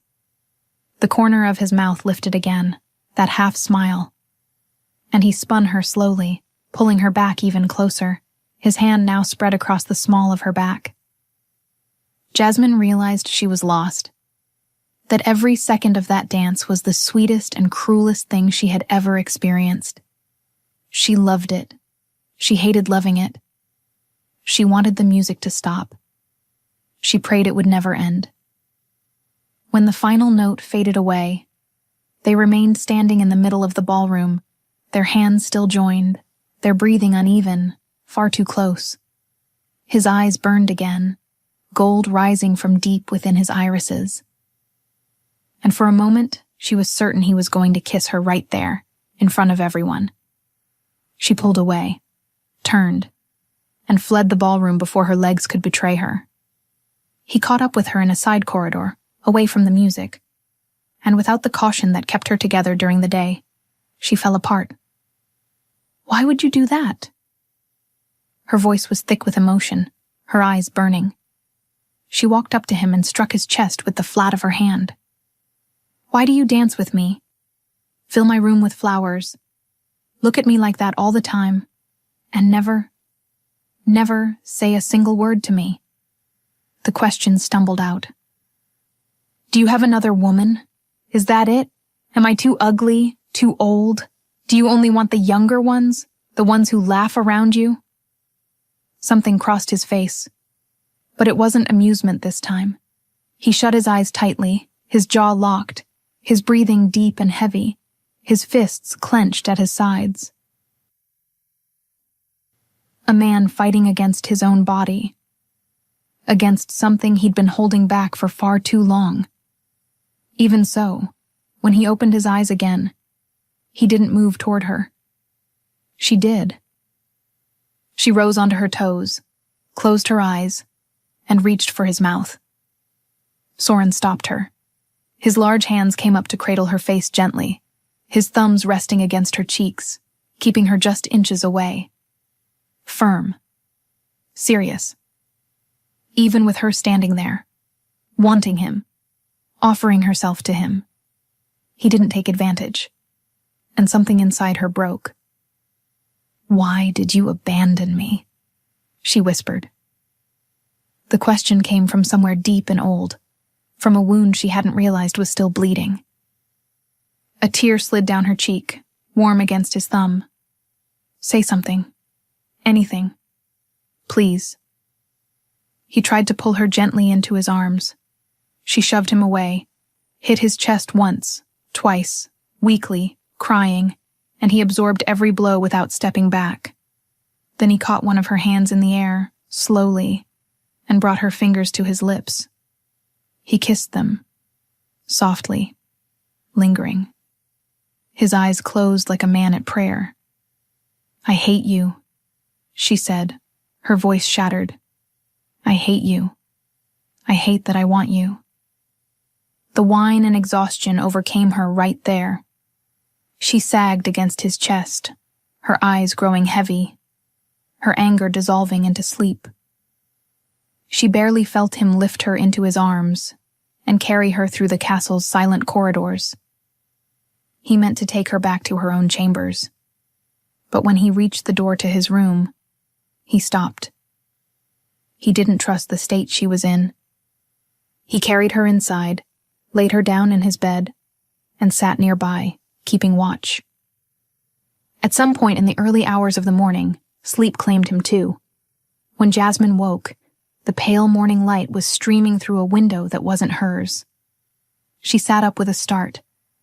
The corner of his mouth lifted again, that half smile. And he spun her slowly, pulling her back even closer, his hand now spread across the small of her back. Jasmine realized she was lost. That every second of that dance was the sweetest and cruelest thing she had ever experienced. She loved it. She hated loving it. She wanted the music to stop. She prayed it would never end. When the final note faded away, they remained standing in the middle of the ballroom, their hands still joined, their breathing uneven, far too close. His eyes burned again, gold rising from deep within his irises. And for a moment, she was certain he was going to kiss her right there, in front of everyone. She pulled away, turned, and fled the ballroom before her legs could betray her. He caught up with her in a side corridor, away from the music, and without the caution that kept her together during the day, she fell apart. "Why would you do that?" Her voice was thick with emotion, her eyes burning. She walked up to him and struck his chest with the flat of her hand. "Why do you dance with me? Fill my room with flowers. Look at me like that all the time, and never say a single word to me?" The question stumbled out. "Do you have another woman? Is that it? Am I too ugly, too old? Do you only want the younger ones, the ones who laugh around you?" Something crossed his face, but it wasn't amusement this time. He shut his eyes tightly, his jaw locked, his breathing deep and heavy, his fists clenched at his sides. A man fighting against his own body, against something he'd been holding back for far too long. Even so, when he opened his eyes again, he didn't move toward her. She did. She rose onto her toes, closed her eyes, and reached for his mouth. Soren stopped her. His large hands came up to cradle her face gently, his thumbs resting against her cheeks, keeping her just inches away. Firm. Serious. Even with her standing there, wanting him, offering herself to him. He didn't take advantage, and something inside her broke. "Why did you abandon me?" she whispered. The question came from somewhere deep and old, from a wound she hadn't realized was still bleeding. A tear slid down her cheek, warm against his thumb. "Say something. Anything. Please." He tried to pull her gently into his arms. She shoved him away, hit his chest once, twice, weakly, crying, and he absorbed every blow without stepping back. Then he caught one of her hands in the air, slowly, and brought her fingers to his lips. He kissed them, softly, lingering. His eyes closed like a man at prayer. "I hate you," she said, her voice shattered. "I hate you. I hate that I want you." The wine and exhaustion overcame her right there. She sagged against his chest, her eyes growing heavy, her anger dissolving into sleep. She barely felt him lift her into his arms and carry her through the castle's silent corridors. He meant to take her back to her own chambers, but when he reached the door to his room, he stopped. He didn't trust the state she was in. He carried her inside, laid her down in his bed, and sat nearby, keeping watch. At some point in the early hours of the morning, sleep claimed him too. When Jasmine woke, the pale morning light was streaming through a window that wasn't hers. She sat up with a start,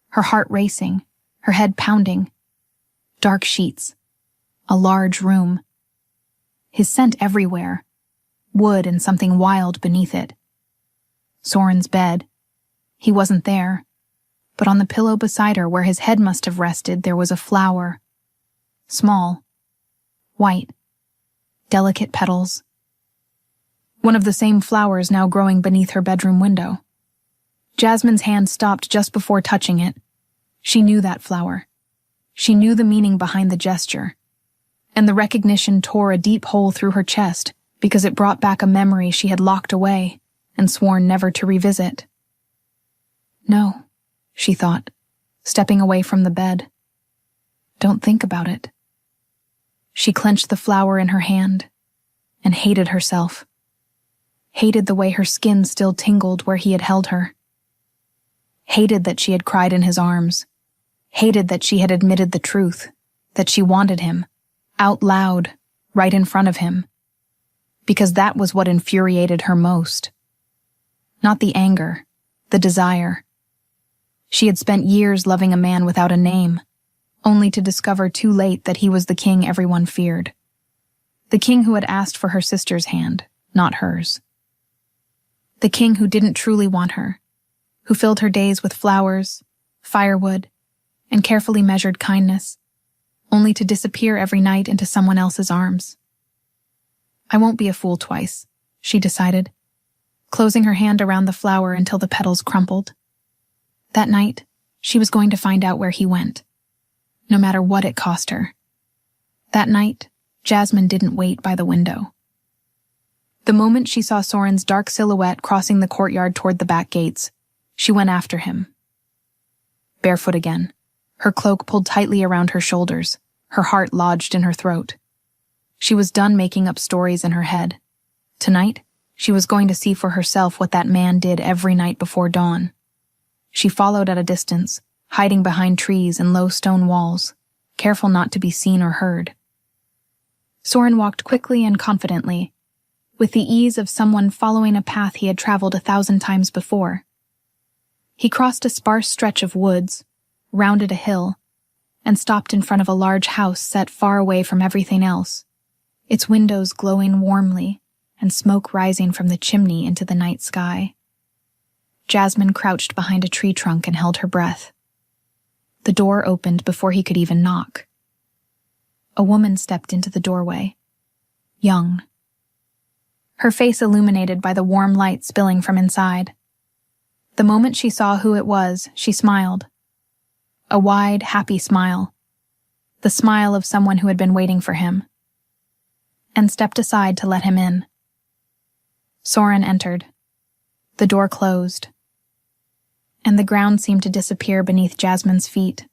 her heart racing, her head pounding. Dark sheets. A large room. His scent everywhere. Wood and something wild beneath it. Soren's bed. He wasn't there, but on the pillow beside her where his head must have rested there was a flower. Small. White. Delicate petals. One of the same flowers now growing beneath her bedroom window. Jasmine's hand stopped just before touching it. She knew that flower. She knew the meaning behind the gesture. And the recognition tore a deep hole through her chest because it brought back a memory she had locked away and sworn never to revisit. "No," she thought, stepping away from the bed. "Don't think about it." She clenched the flower in her hand and hated herself. Hated the way her skin still tingled where he had held her. Hated that she had cried in his arms. Hated that she had admitted the truth, that she wanted him, out loud, right in front of him. Because that was what infuriated her most. Not the anger, the desire. She had spent years loving a man without a name, only to discover too late that he was the king everyone feared. The king who had asked for her sister's hand, not hers. The king who didn't truly want her, who filled her days with flowers, firewood, and carefully measured kindness, only to disappear every night into someone else's arms. I won't be a fool twice, she decided, closing her hand around the flower until the petals crumpled. That night, she was going to find out where he went, no matter what it cost her. That night, Jasmine didn't wait by the window. The moment she saw Soren's dark silhouette crossing the courtyard toward the back gates, she went after him. Barefoot again, her cloak pulled tightly around her shoulders, her heart lodged in her throat. She was done making up stories in her head. Tonight, she was going to see for herself what that man did every night before dawn. She followed at a distance, hiding behind trees and low stone walls, careful not to be seen or heard. Soren walked quickly and confidently, with the ease of someone following a path he had traveled 1,000 times before. He crossed a sparse stretch of woods, rounded a hill, and stopped in front of a large house set far away from everything else, its windows glowing warmly and smoke rising from the chimney into the night sky. Jasmine crouched behind a tree trunk and held her breath. The door opened before he could even knock. A woman stepped into the doorway, young. Her face illuminated by the warm light spilling from inside. The moment she saw who it was, she smiled. A wide, happy smile. The smile of someone who had been waiting for him. And stepped aside to let him in. Soren entered. The door closed. And the ground seemed to disappear beneath Jasmine's feet.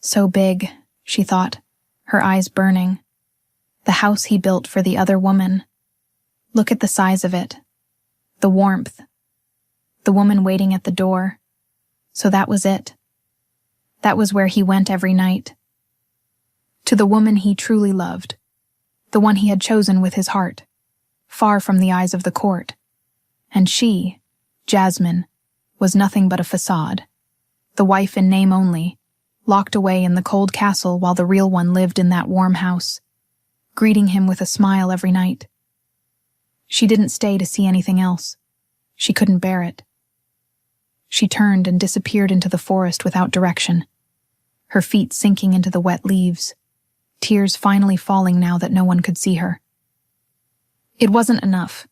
So big, she thought, her eyes burning. The house he built for the other woman. Look at the size of it. The warmth. The woman waiting at the door. So that was it. That was where he went every night. To the woman he truly loved. The one he had chosen with his heart. Far from the eyes of the court. And she, Jasmine, was nothing but a facade. The wife in name only, locked away in the cold castle while the real one lived in that warm house, greeting him with a smile every night. She didn't stay to see anything else. She couldn't bear it. She turned and disappeared into the forest without direction, her feet sinking into the wet leaves, tears finally falling now that no one could see her. It wasn't enough.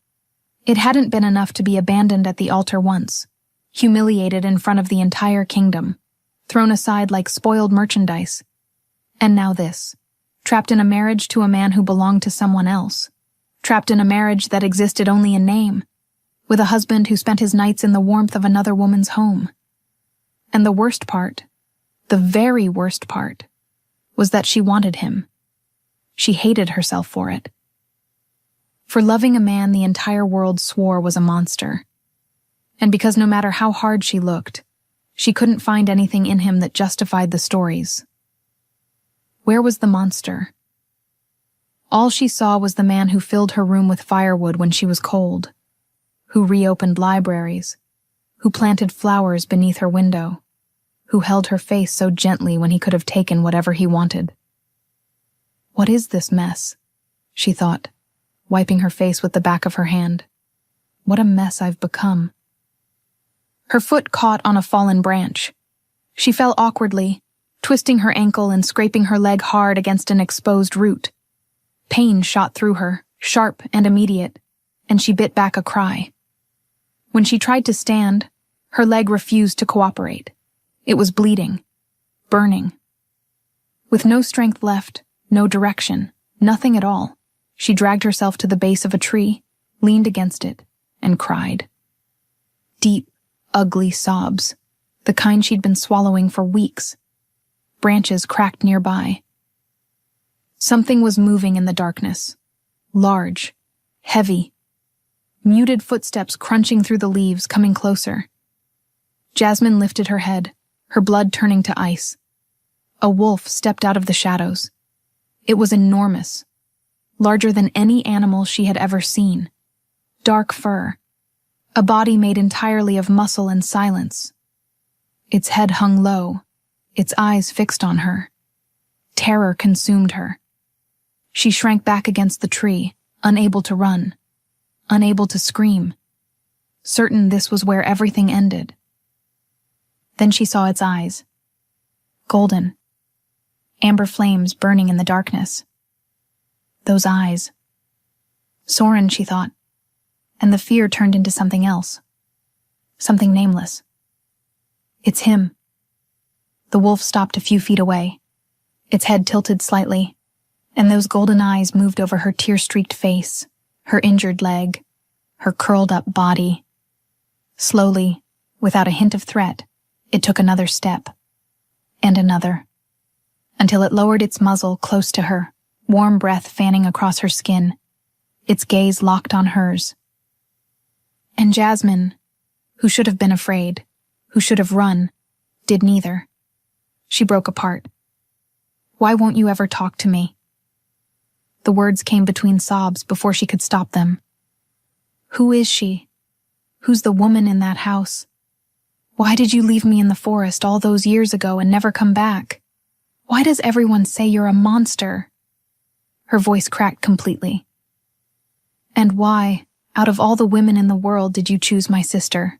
It hadn't been enough to be abandoned at the altar once, humiliated in front of the entire kingdom, thrown aside like spoiled merchandise. And now this, trapped in a marriage to a man who belonged to someone else, trapped in a marriage that existed only in name, with a husband who spent his nights in the warmth of another woman's home. And the worst part, the very worst part, was that she wanted him. She hated herself for it. For loving a man the entire world swore was a monster. And because no matter how hard she looked, she couldn't find anything in him that justified the stories. Where was the monster? All she saw was the man who filled her room with firewood when she was cold, who reopened libraries, who planted flowers beneath her window, who held her face so gently when he could have taken whatever he wanted. What is this mess? She thought, wiping her face with the back of her hand. What a mess I've become. Her foot caught on a fallen branch. She fell awkwardly, twisting her ankle and scraping her leg hard against an exposed root. Pain shot through her, sharp and immediate, and she bit back a cry. When she tried to stand, her leg refused to cooperate. It was bleeding, burning. With no strength left, no direction, nothing at all, she dragged herself to the base of a tree, leaned against it, and cried. Deep, ugly sobs, the kind she'd been swallowing for weeks. Branches cracked nearby. Something was moving in the darkness, large, heavy. Muted footsteps crunching through the leaves, coming closer. Jasmine lifted her head, her blood turning to ice. A wolf stepped out of the shadows. It was enormous, larger than any animal she had ever seen. Dark fur, a body made entirely of muscle and silence. Its head hung low, its eyes fixed on her. Terror consumed her. She shrank back against the tree, unable to run, unable to scream, certain this was where everything ended. Then she saw its eyes. Golden. amber flames burning in the darkness. Those eyes. Soren, she thought, and the fear turned into something else. Something nameless. It's him. The wolf stopped a few feet away, its head tilted slightly, and those golden eyes moved over her tear-streaked face, her injured leg, her curled-up body. Slowly, without a hint of threat, it took another step, and another, until it lowered its muzzle close to her, warm breath fanning across her skin, its gaze locked on hers. And Jasmine, who should have been afraid, who should have run, did neither. She broke apart. "Why won't you ever talk to me?" The words came between sobs before she could stop them. Who is she? Who's the woman in that house? Why did you leave me in the forest all those years ago and never come back? Why does everyone say you're a monster? Her voice cracked completely. And why, out of all the women in the world, did you choose my sister?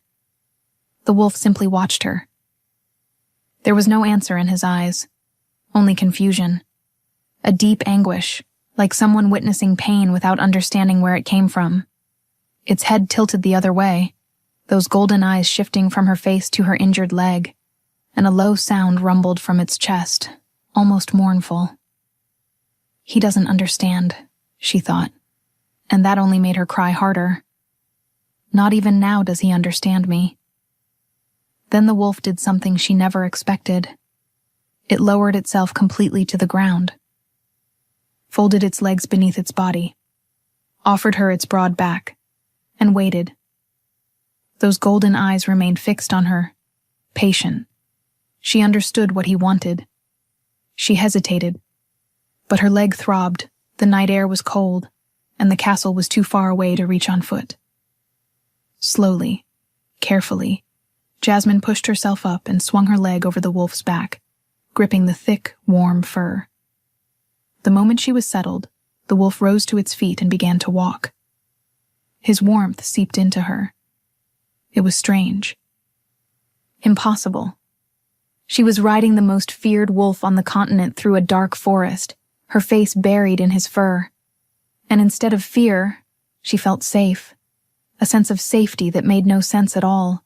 The wolf simply watched her. There was no answer in his eyes, only confusion. A deep anguish, like someone witnessing pain without understanding where it came from. Its head tilted the other way, those golden eyes shifting from her face to her injured leg, and a low sound rumbled from its chest, almost mournful. He doesn't understand, she thought, and that only made her cry harder. Not even now does he understand me. Then the wolf did something she never expected. It lowered itself completely to the ground, folded its legs beneath its body, offered her its broad back, and waited. Those golden eyes remained fixed on her, patient. She understood what he wanted. She hesitated, but her leg throbbed, the night air was cold, and the castle was too far away to reach on foot. Slowly, carefully, Jasmine pushed herself up and swung her leg over the wolf's back, gripping the thick, warm fur. The moment she was settled, the wolf rose to its feet and began to walk. His warmth seeped into her. It was strange. Impossible. She was riding the most feared wolf on the continent through a dark forest, her face buried in his fur. And instead of fear, she felt safe, a sense of safety that made no sense at all.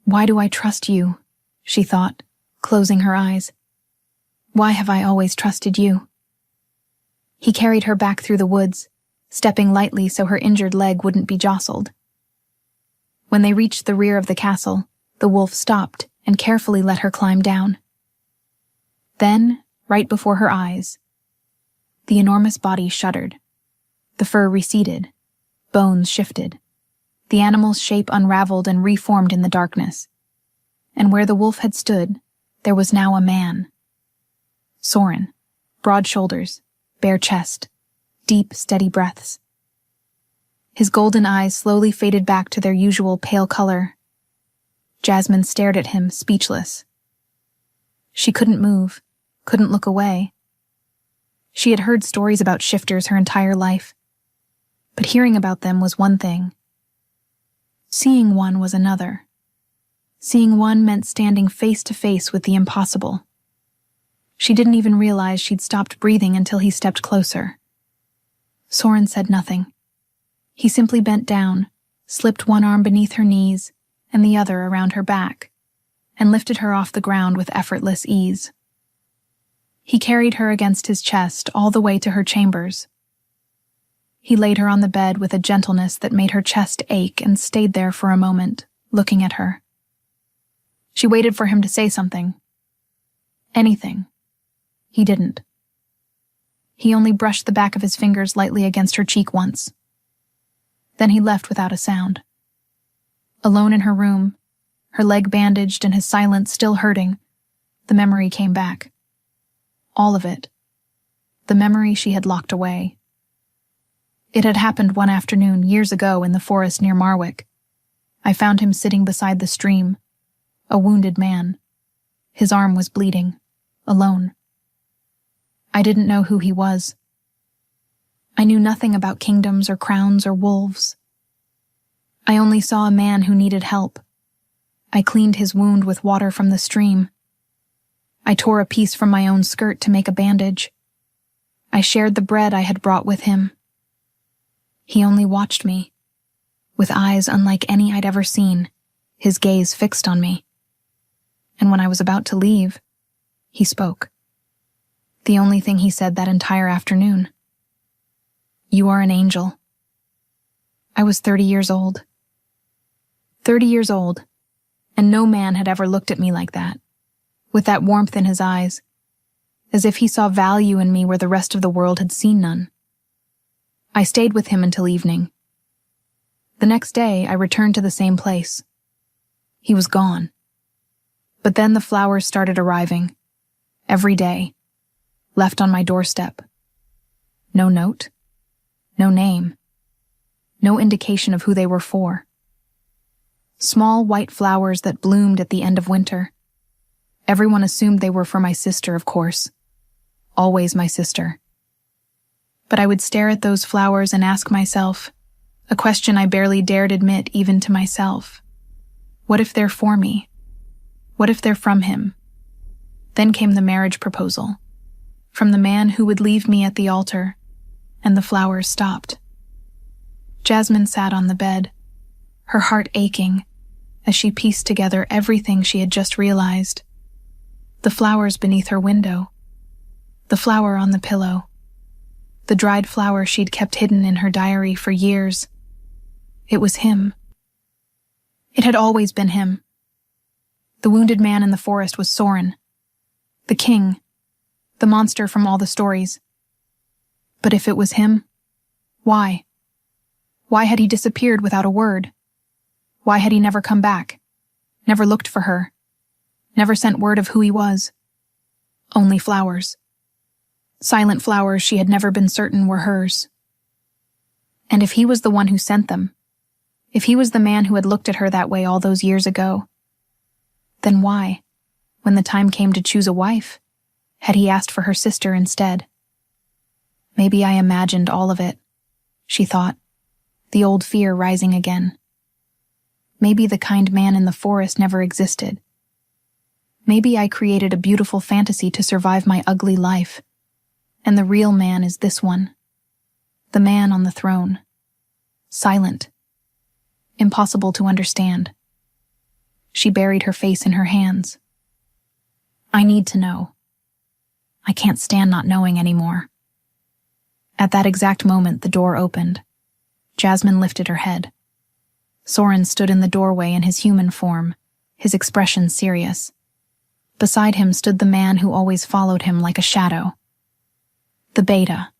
Why do I trust you? She thought, closing her eyes. Why have I always trusted you? He carried her back through the woods, stepping lightly so her injured leg wouldn't be jostled. When they reached the rear of the castle, the wolf stopped and carefully let her climb down. Then, right before her eyes, the enormous body shuddered. The fur receded, bones shifted. The animal's shape unraveled and reformed in the darkness. And where the wolf had stood, there was now a man. Soren, broad shoulders, bare chest, deep, steady breaths. His golden eyes slowly faded back to their usual pale color. Jasmine stared at him, speechless. She couldn't move, couldn't look away. She had heard stories about shifters her entire life, but hearing about them was one thing. Seeing one was another. Seeing one meant standing face to face with the impossible. She didn't even realize she'd stopped breathing until he stepped closer. Soren said nothing. He simply bent down, slipped one arm beneath her knees and the other around her back, and lifted her off the ground with effortless ease. He carried her against his chest all the way to her chambers. He laid her on the bed with a gentleness that made her chest ache and stayed there for a moment, looking at her. She waited for him to say something. Anything. He didn't. He only brushed the back of his fingers lightly against her cheek once. Then he left without a sound. Alone in her room, her leg bandaged and his silence still hurting, the memory came back. All of it. The memory she had locked away. It had happened one afternoon years ago in the forest near Marwick. I found him sitting beside the stream, a wounded man. His arm was bleeding, alone. I didn't know who he was. I knew nothing about kingdoms or crowns or wolves. I only saw a man who needed help. I cleaned his wound with water from the stream. I tore a piece from my own skirt to make a bandage. I shared the bread I had brought with him. He only watched me, with eyes unlike any I'd ever seen, his gaze fixed on me. And when I was about to leave, he spoke. The only thing he said that entire afternoon. "You are an angel." I was 30 years old. 30 years old, and no man had ever looked at me like that, with that warmth in his eyes, as if he saw value in me where the rest of the world had seen none. I stayed with him until evening. The next day, I returned to the same place. He was gone. But then the flowers started arriving, every day, left on my doorstep. No note, no name, no indication of who they were for. Small white flowers that bloomed at the end of winter. Everyone assumed they were for my sister, of course. Always my sister. But I would stare at those flowers and ask myself, a question I barely dared admit even to myself. What if they're for me? What if they're from him? Then came the marriage proposal, from the man who would leave me at the altar, and the flowers stopped. Jasmine sat on the bed, her heart aching, as she pieced together everything she had just realized. The flowers beneath her window, the flower on the pillow, the dried flower she'd kept hidden in her diary for years. It was him. It had always been him. The wounded man in the forest was Soren, the king, the monster from all the stories. But if it was him, why? Why had he disappeared without a word? Why had he never come back, never looked for her, never sent word of who he was? Only flowers. Silent flowers she had never been certain were hers. And if he was the one who sent them, if he was the man who had looked at her that way all those years ago, then why, when the time came to choose a wife, had he asked for her sister instead? Maybe I imagined all of it, she thought, the old fear rising again. Maybe the kind man in the forest never existed. Maybe I created a beautiful fantasy to survive my ugly life, and the real man is this one, the man on the throne, silent, impossible to understand. She buried her face in her hands. I need to know. I can't stand not knowing anymore. At that exact moment, the door opened. Jasmine lifted her head. Soren stood in the doorway in his human form, his expression serious. Beside him stood the man who always followed him like a shadow. The beta.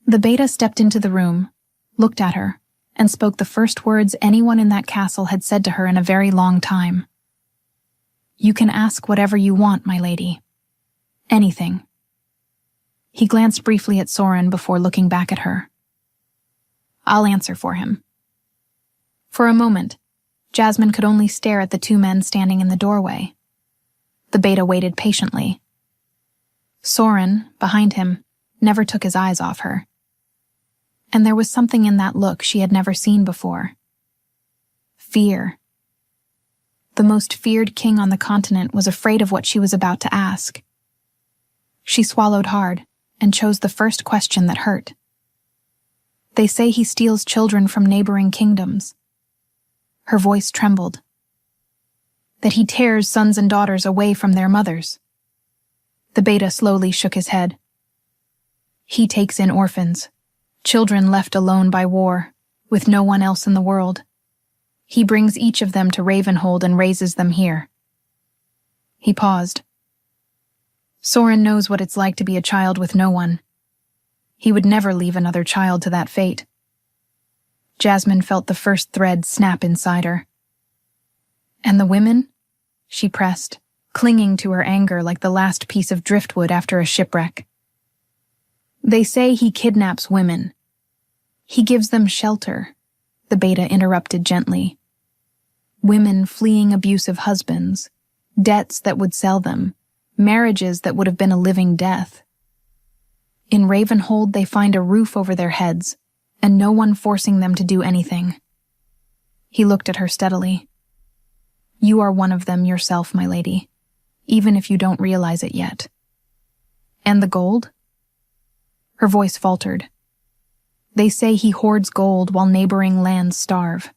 The beta stepped into the room, looked at her, and spoke the first words anyone in that castle had said to her in a very long time. "You can ask whatever you want, my lady. Anything." He glanced briefly at Soren before looking back at her. "I'll answer for him." For a moment, Jasmine could only stare at the two men standing in the doorway. The beta waited patiently. Soren, behind him, never took his eyes off her. And there was something in that look she had never seen before. Fear. The most feared king on the continent was afraid of what she was about to ask. She swallowed hard and chose the first question that hurt. "They say he steals children from neighboring kingdoms." Her voice trembled. "That he tears sons and daughters away from their mothers." The beta slowly shook his head. "He takes in orphans, children left alone by war, with no one else in the world. He brings each of them to Ravenhold and raises them here." He paused. "Soren knows what it's like to be a child with no one. He would never leave another child to that fate." Jasmine felt the first thread snap inside her. "And the women?" she pressed, clinging to her anger like the last piece of driftwood after a shipwreck. "They say he kidnaps women. He gives them shelter," the beta interrupted gently. "Women fleeing abusive husbands, debts that would sell them, marriages that would have been a living death. In Ravenhold they find a roof over their heads, and no one forcing them to do anything." He looked at her steadily. "You are one of them yourself, my lady. even if you don't realize it yet. And the gold? Her voice faltered. They say he hoards gold while neighboring lands starve.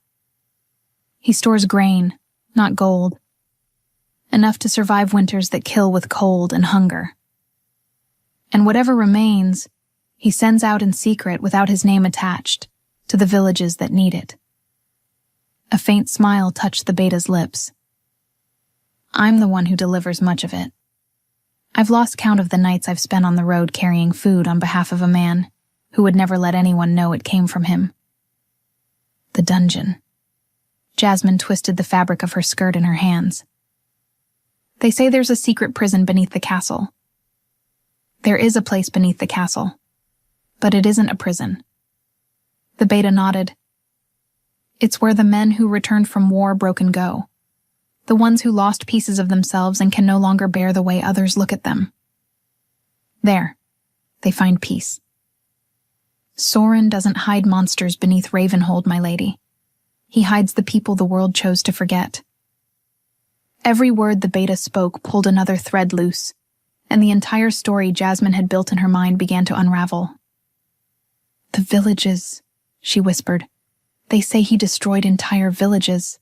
He stores grain, not gold. Enough to survive winters that kill with cold and hunger. And whatever remains, he sends out in secret without his name attached to the villages that need it. A faint smile touched the beta's lips. I'm the one who delivers much of it. I've lost count of the nights I've spent on the road carrying food on behalf of a man who would never let anyone know it came from him. The dungeon. Jasmine twisted the fabric of her skirt in her hands. They say there's a secret prison beneath the castle. There is a place beneath the castle, but it isn't a prison. The beta nodded. It's where the men who returned from war broke and go. The ones who lost pieces of themselves and can no longer bear the way others look at them. There, they find peace. Soren doesn't hide monsters beneath Ravenhold, my lady. He hides the people the world chose to forget. Every word the beta spoke pulled another thread loose, and the entire story Jasmine had built in her mind began to unravel. The villages, she whispered. They say he destroyed entire villages.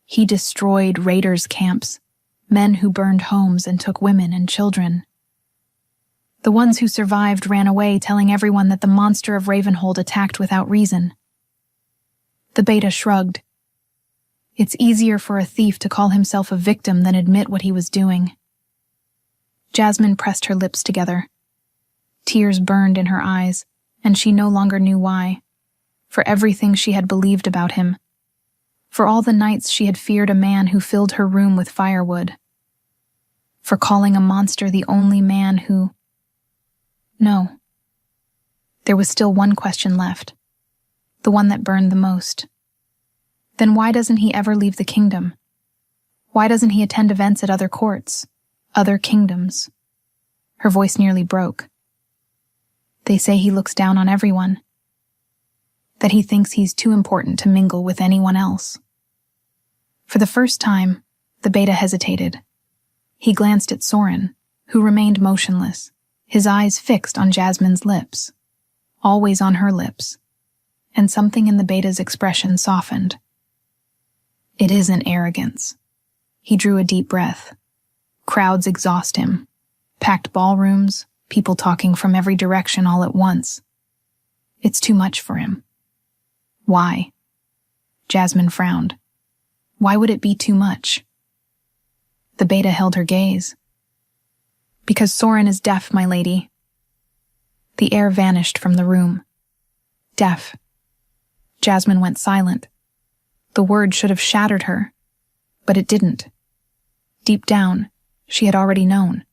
He destroyed raiders' camps, men who burned homes and took women and children. The ones who survived ran away, telling everyone that the monster of Ravenhold attacked without reason. The beta shrugged. It's easier for a thief to call himself a victim than admit what he was doing. Jasmine pressed her lips together. Tears burned in her eyes, and she no longer knew why. For everything she had believed about him. For all the nights she had feared a man who filled her room with firewood. For calling a monster the only man who... No. There was still one question left. The one that burned the most. Then why doesn't he ever leave the kingdom? Why doesn't he attend events at other courts, other kingdoms? Her voice nearly broke. They say he looks down on everyone. That he thinks he's too important to mingle with anyone else. For the first time, the beta hesitated. He glanced at Soren, who remained motionless, his eyes fixed on Jasmine's lips, always on her lips, and something in the beta's expression softened. It isn't arrogance. He drew a deep breath. Crowds exhaust him. Packed ballrooms, people talking from every direction all at once. It's too much for him. Why? Jasmine frowned. Why would it be too much? The beta held her gaze. Because Soren is deaf, my lady. The air vanished from the room. Deaf. Jasmine went silent. The word should have shattered her, but it didn't. Deep down, she had already known.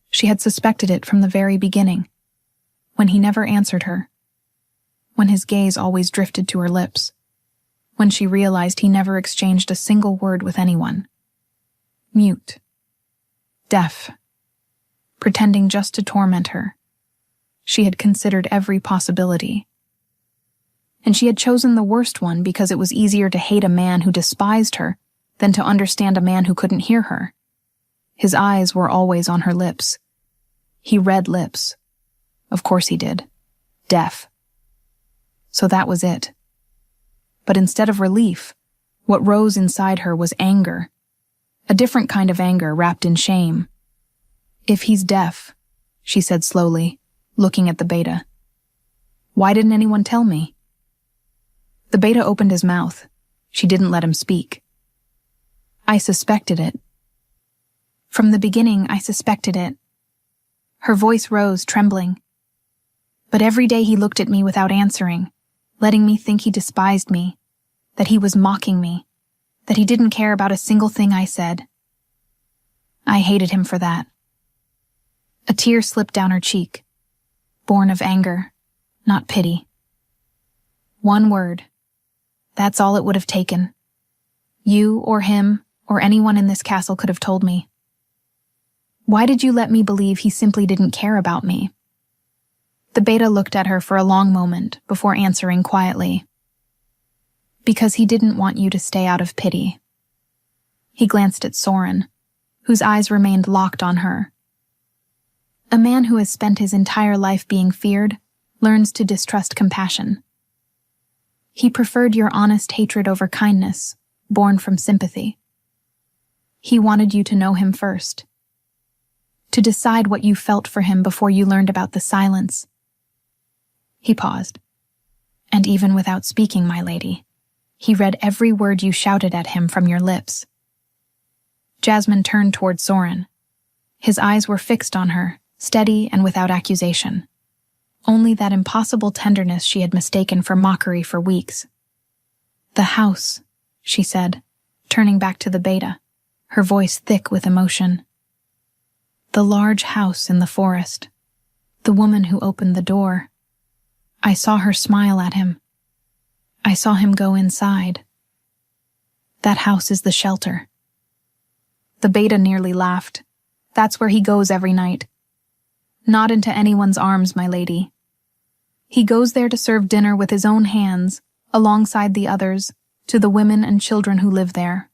She had suspected it from the very beginning, when he never answered her, when his gaze always drifted to her lips, when she realized he never exchanged a single word with anyone. Mute. Deaf. Pretending just to torment her. She had considered every possibility. And she had chosen the worst one because it was easier to hate a man who despised her than to understand a man who couldn't hear her. His eyes were always on her lips. He read lips. Of course he did. Deaf. So that was it. But instead of relief, what rose inside her was anger. A different kind of anger wrapped in shame. If he's deaf, she said slowly, looking at the beta. Why didn't anyone tell me? The beta opened his mouth. She didn't let him speak. I suspected it. From the beginning, I suspected it. Her voice rose, trembling. But every day he looked at me without answering, letting me think he despised me, that he was mocking me, that he didn't care about a single thing I said. I hated him for that. A tear slipped down her cheek, born of anger, not pity. One word. That's all it would have taken. You or him or anyone in this castle could have told me. Why did you let me believe he simply didn't care about me? The beta looked at her for a long moment before answering quietly. Because he didn't want you to stay out of pity. He glanced at Soren, whose eyes remained locked on her. A man who has spent his entire life being feared learns to distrust compassion. He preferred your honest hatred over kindness, born from sympathy. He wanted you to know him first, to decide what you felt for him before you learned about the silence. He paused. And even without speaking, my lady, he read every word you shouted at him from your lips. Jasmine turned toward Soren. His eyes were fixed on her, steady and without accusation. Only that impossible tenderness she had mistaken for mockery for weeks. "The house," she said, turning back to the beta, her voice thick with emotion. "The large house in the forest. The woman who opened the door. I saw her smile at him. I saw him go inside. That house is the shelter." The beta nearly laughed. "That's where he goes every night. Not into anyone's arms, my lady. He goes there to serve dinner with his own hands, alongside the others, to the women and children who live there.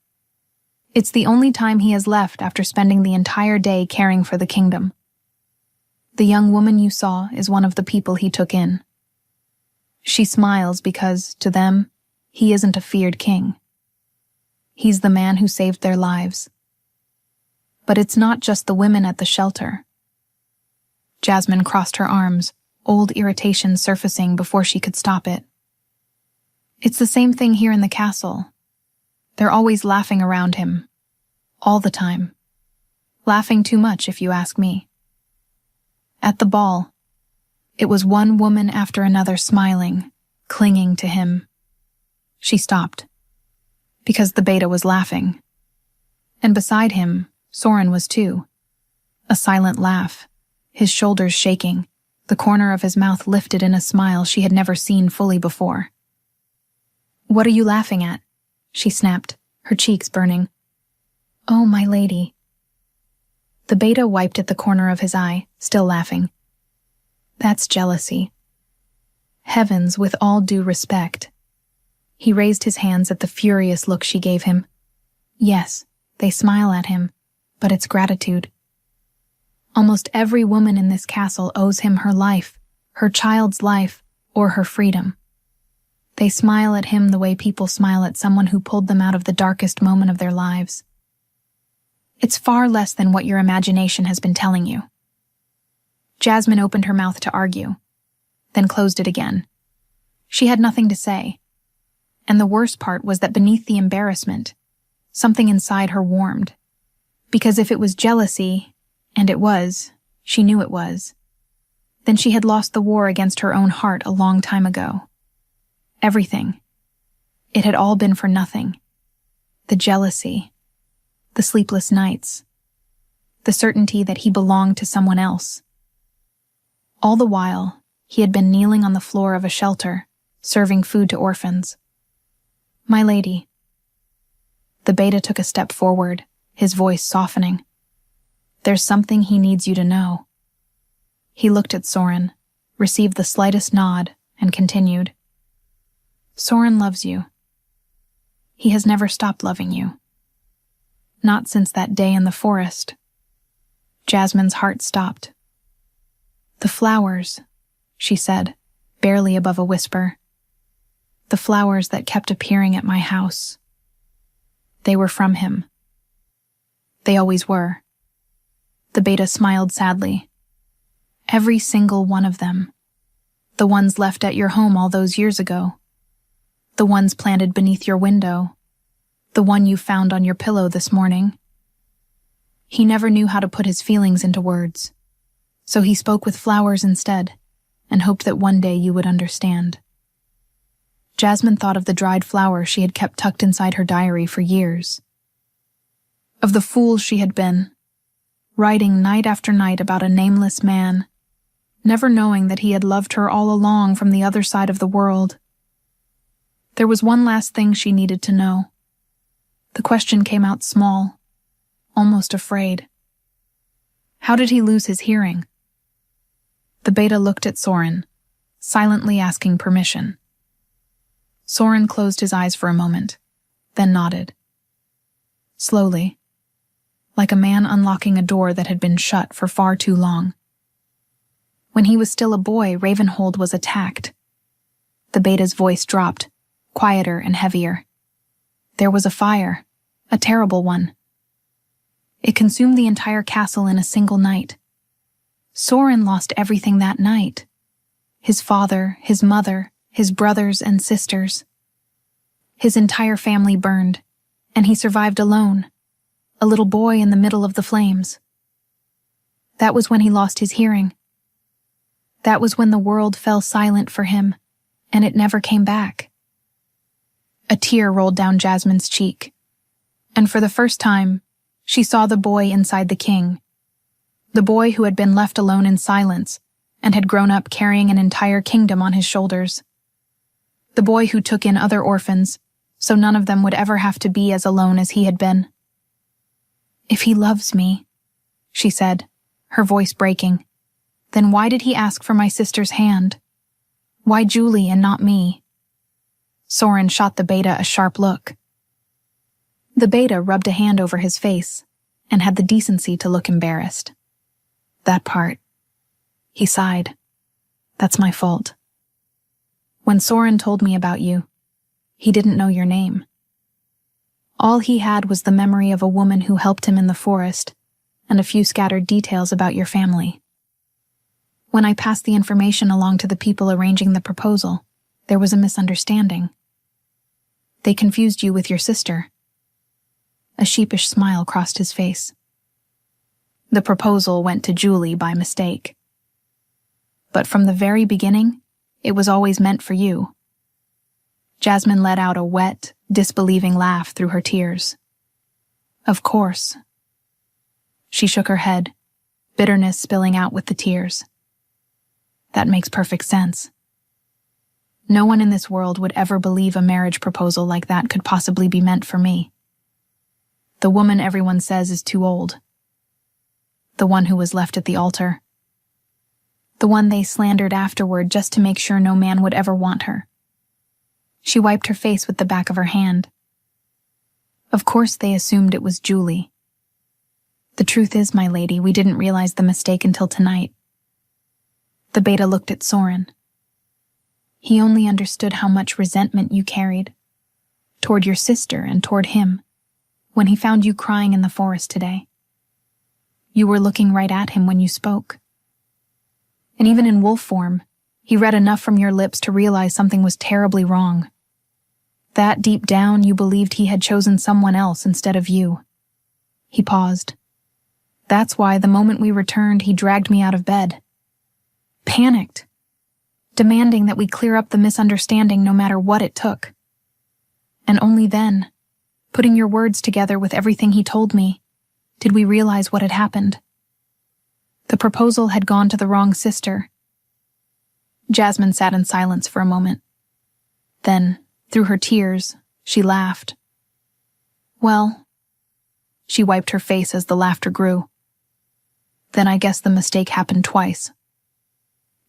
It's the only time he has left after spending the entire day caring for the kingdom. The young woman you saw is one of the people he took in. She smiles because, to them, he isn't a feared king. He's the man who saved their lives. But it's not just the women at the shelter." Jasmine crossed her arms, old irritation surfacing before she could stop it. "It's the same thing here in the castle. They're always laughing around him. All the time. Laughing too much, if you ask me. At the ball, it was one woman after another smiling, clinging to him." She stopped, because the beta was laughing. And beside him, Soren was too. A silent laugh, his shoulders shaking, the corner of his mouth lifted in a smile she had never seen fully before. "What are you laughing at?" she snapped, her cheeks burning. "Oh, my lady." The beta wiped at the corner of his eye, still laughing. "That's jealousy. Heavens, with all due respect." He raised his hands at the furious look she gave him. "Yes, they smile at him, but it's gratitude. Almost every woman in this castle owes him her life, her child's life, or her freedom. They smile at him the way people smile at someone who pulled them out of the darkest moment of their lives. It's far less than what your imagination has been telling you." Jasmine opened her mouth to argue, then closed it again. She had nothing to say. And the worst part was that beneath the embarrassment, something inside her warmed. Because if it was jealousy, and it was, she knew it was, then she had lost the war against her own heart a long time ago. Everything. It had all been for nothing. The jealousy, the sleepless nights, the certainty that he belonged to someone else. All the while, he had been kneeling on the floor of a shelter, serving food to orphans. "My lady." The beta took a step forward, his voice softening. "There's something he needs you to know." He looked at Soren, received the slightest nod, and continued. "Soren loves you. He has never stopped loving you. Not since that day in the forest." Jasmine's heart stopped. "The flowers," she said, barely above a whisper. "The flowers that kept appearing at my house. They were from him. They always were." The beta smiled sadly. "Every single one of them. The ones left at your home all those years ago. The ones planted beneath your window. The one you found on your pillow this morning." He never knew how to put his feelings into words, so he spoke with flowers instead, and hoped that one day you would understand. Jasmine thought of the dried flowers she had kept tucked inside her diary for years. Of the fool she had been, writing night after night about a nameless man, never knowing that he had loved her all along from the other side of the world. There was one last thing she needed to know. The question came out small, almost afraid. How did he lose his hearing? The beta looked at Soren, silently asking permission. Soren closed his eyes for a moment, then nodded. Slowly, like a man unlocking a door that had been shut for far too long. When he was still a boy, Ravenhold was attacked. The beta's voice dropped, quieter and heavier. There was a fire, a terrible one. It consumed the entire castle in a single night. Soren lost everything that night. His father, his mother, his brothers and sisters. His entire family burned, and he survived alone, a little boy in the middle of the flames. That was when he lost his hearing. That was when the world fell silent for him, and it never came back. A tear rolled down Jasmine's cheek, and for the first time, she saw the boy inside the king. The boy who had been left alone in silence and had grown up carrying an entire kingdom on his shoulders. The boy who took in other orphans, so none of them would ever have to be as alone as he had been. "If he loves me," she said, her voice breaking, "then why did he ask for my sister's hand? Why Julie and not me?" Soren shot the beta a sharp look. The beta rubbed a hand over his face and had the decency to look embarrassed. "That part," he sighed. "That's my fault. When Soren told me about you, he didn't know your name. All he had was the memory of a woman who helped him in the forest and a few scattered details about your family. When I passed the information along to the people arranging the proposal, there was a misunderstanding. They confused you with your sister." A sheepish smile crossed his face. "The proposal went to Julie by mistake. But from the very beginning, it was always meant for you." Jasmine let out a wet, disbelieving laugh through her tears. "Of course." She shook her head, bitterness spilling out with the tears. "That makes perfect sense. No one in this world would ever believe a marriage proposal like that could possibly be meant for me. The woman everyone says is too old. The one who was left at the altar. The one they slandered afterward just to make sure no man would ever want her." She wiped her face with the back of her hand. "Of course they assumed it was Julie. The truth is, my lady, we didn't realize the mistake until tonight." The beta looked at Soren. He only understood how much resentment you carried, toward your sister and toward him, when he found you crying in the forest today. You were looking right at him when you spoke. And even in wolf form, he read enough from your lips to realize something was terribly wrong. That deep down, you believed he had chosen someone else instead of you. He paused. "That's why the moment we returned, he dragged me out of bed. Panicked, demanding that we clear up the misunderstanding no matter what it took. And only then, putting your words together with everything he told me, did we realize what had happened. The proposal had gone to the wrong sister." Jasmine sat in silence for a moment. Then, through her tears, she laughed. "Well," she wiped her face as the laughter grew. "Then I guess the mistake happened twice.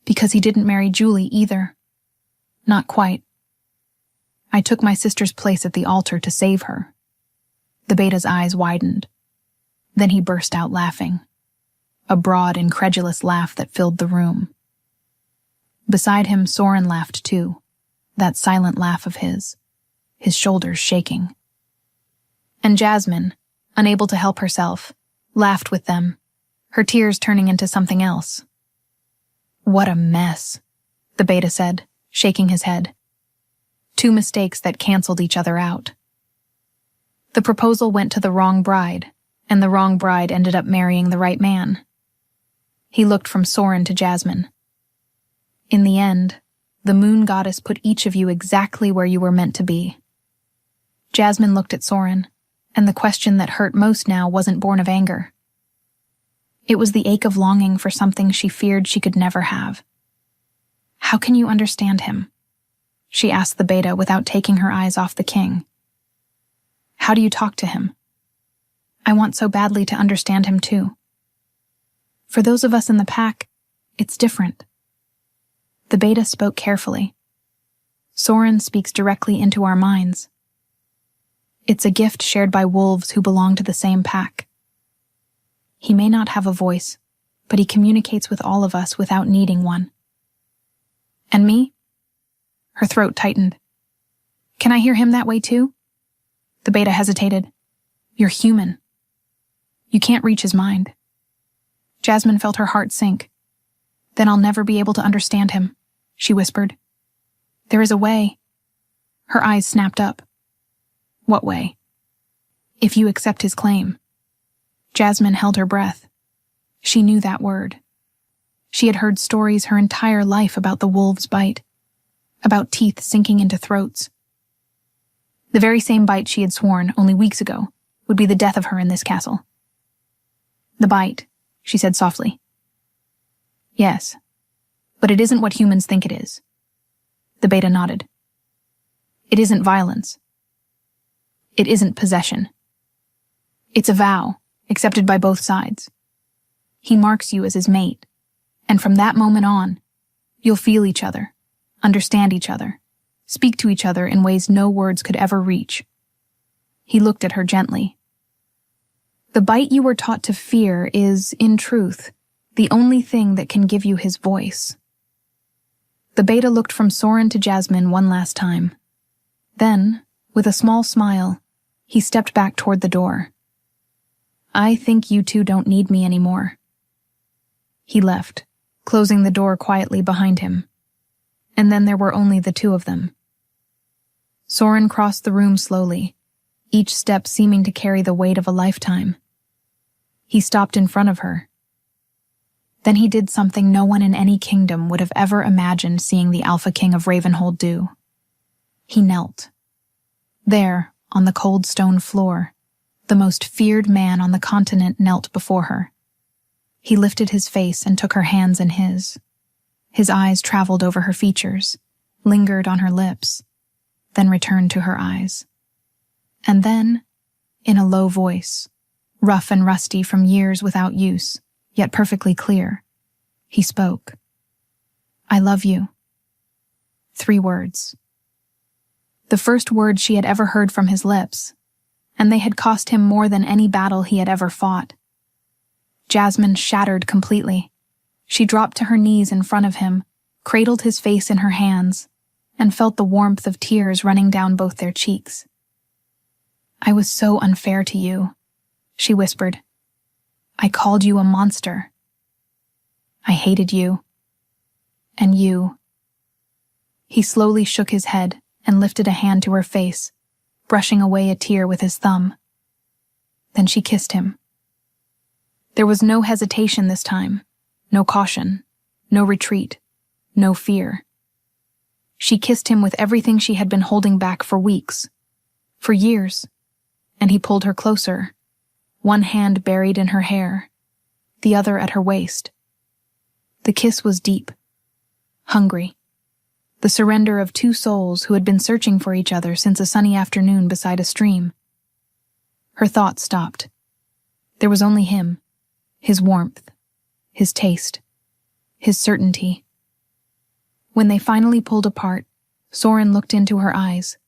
Because he didn't marry Julie either. Not quite. I took my sister's place at the altar to save her." The beta's eyes widened. Then he burst out laughing. A broad, incredulous laugh that filled the room. Beside him, Soren laughed too, that silent laugh of his shoulders shaking. And Jasmine, unable to help herself, laughed with them, her tears turning into something else. "What a mess," the beta said, shaking his head. "Two mistakes that canceled each other out. The proposal went to the wrong bride, and the wrong bride ended up marrying the right man." He looked from Soren to Jasmine. "In the end, the moon goddess put each of you exactly where you were meant to be." Jasmine looked at Soren, and the question that hurt most now wasn't born of anger. It was the ache of longing for something she feared she could never have. "How can you understand him?" she asked the beta without taking her eyes off the king. "How do you talk to him? I want so badly to understand him too. For those of us in the pack, it's different." The beta spoke carefully. "Soren speaks directly into our minds. It's a gift shared by wolves who belong to the same pack. He may not have a voice, but he communicates with all of us without needing one. And me? Her throat tightened. Can I hear him that way too? The beta hesitated. You're human. You can't reach his mind. Jasmine felt her heart sink. Then I'll never be able to understand him, she whispered. There is a way. Her eyes snapped up. What way? If you accept his claim. Jasmine held her breath. She knew that word. She had heard stories her entire life about the wolf's bite, about teeth sinking into throats. The very same bite she had sworn only weeks ago would be the death of her in this castle. The bite, she said softly. Yes, but it isn't what humans think it is. The beta nodded. It isn't violence. It isn't possession. It's a vow, accepted by both sides. He marks you as his mate, and from that moment on, you'll feel each other, understand each other, speak to each other in ways no words could ever reach. He looked at her gently. The bite you were taught to fear is, in truth, the only thing that can give you his voice. The beta looked from Soren to Jasmine one last time. Then, with a small smile, he stepped back toward the door. I think you two don't need me anymore. He left, closing the door quietly behind him. And then there were only the two of them. Soren crossed the room slowly, each step seeming to carry the weight of a lifetime. He stopped in front of her. Then he did something no one in any kingdom would have ever imagined seeing the Alpha King of Ravenhold do. He knelt. There, on the cold stone floor, the most feared man on the continent knelt before her. He lifted his face and took her hands in his. His eyes traveled over her features, lingered on her lips, then returned to her eyes. And then, in a low voice, rough and rusty from years without use, yet perfectly clear, he spoke. I love you. 3 words. The first words she had ever heard from his lips, and they had cost him more than any battle he had ever fought. Jasmine shattered completely. She dropped to her knees in front of him, cradled his face in her hands, and felt the warmth of tears running down both their cheeks. I was so unfair to you, she whispered. I called you a monster. I hated you. And you. He slowly shook his head and lifted a hand to her face, brushing away a tear with his thumb. Then she kissed him. There was no hesitation this time, no caution, no retreat, no fear. She kissed him with everything she had been holding back for weeks, for years, and he pulled her closer, one hand buried in her hair, the other at her waist. The kiss was deep, hungry, the surrender of 2 souls who had been searching for each other since a sunny afternoon beside a stream. Her thoughts stopped. There was only him, his warmth, his taste, his certainty. When they finally pulled apart, Soren looked into her eyes.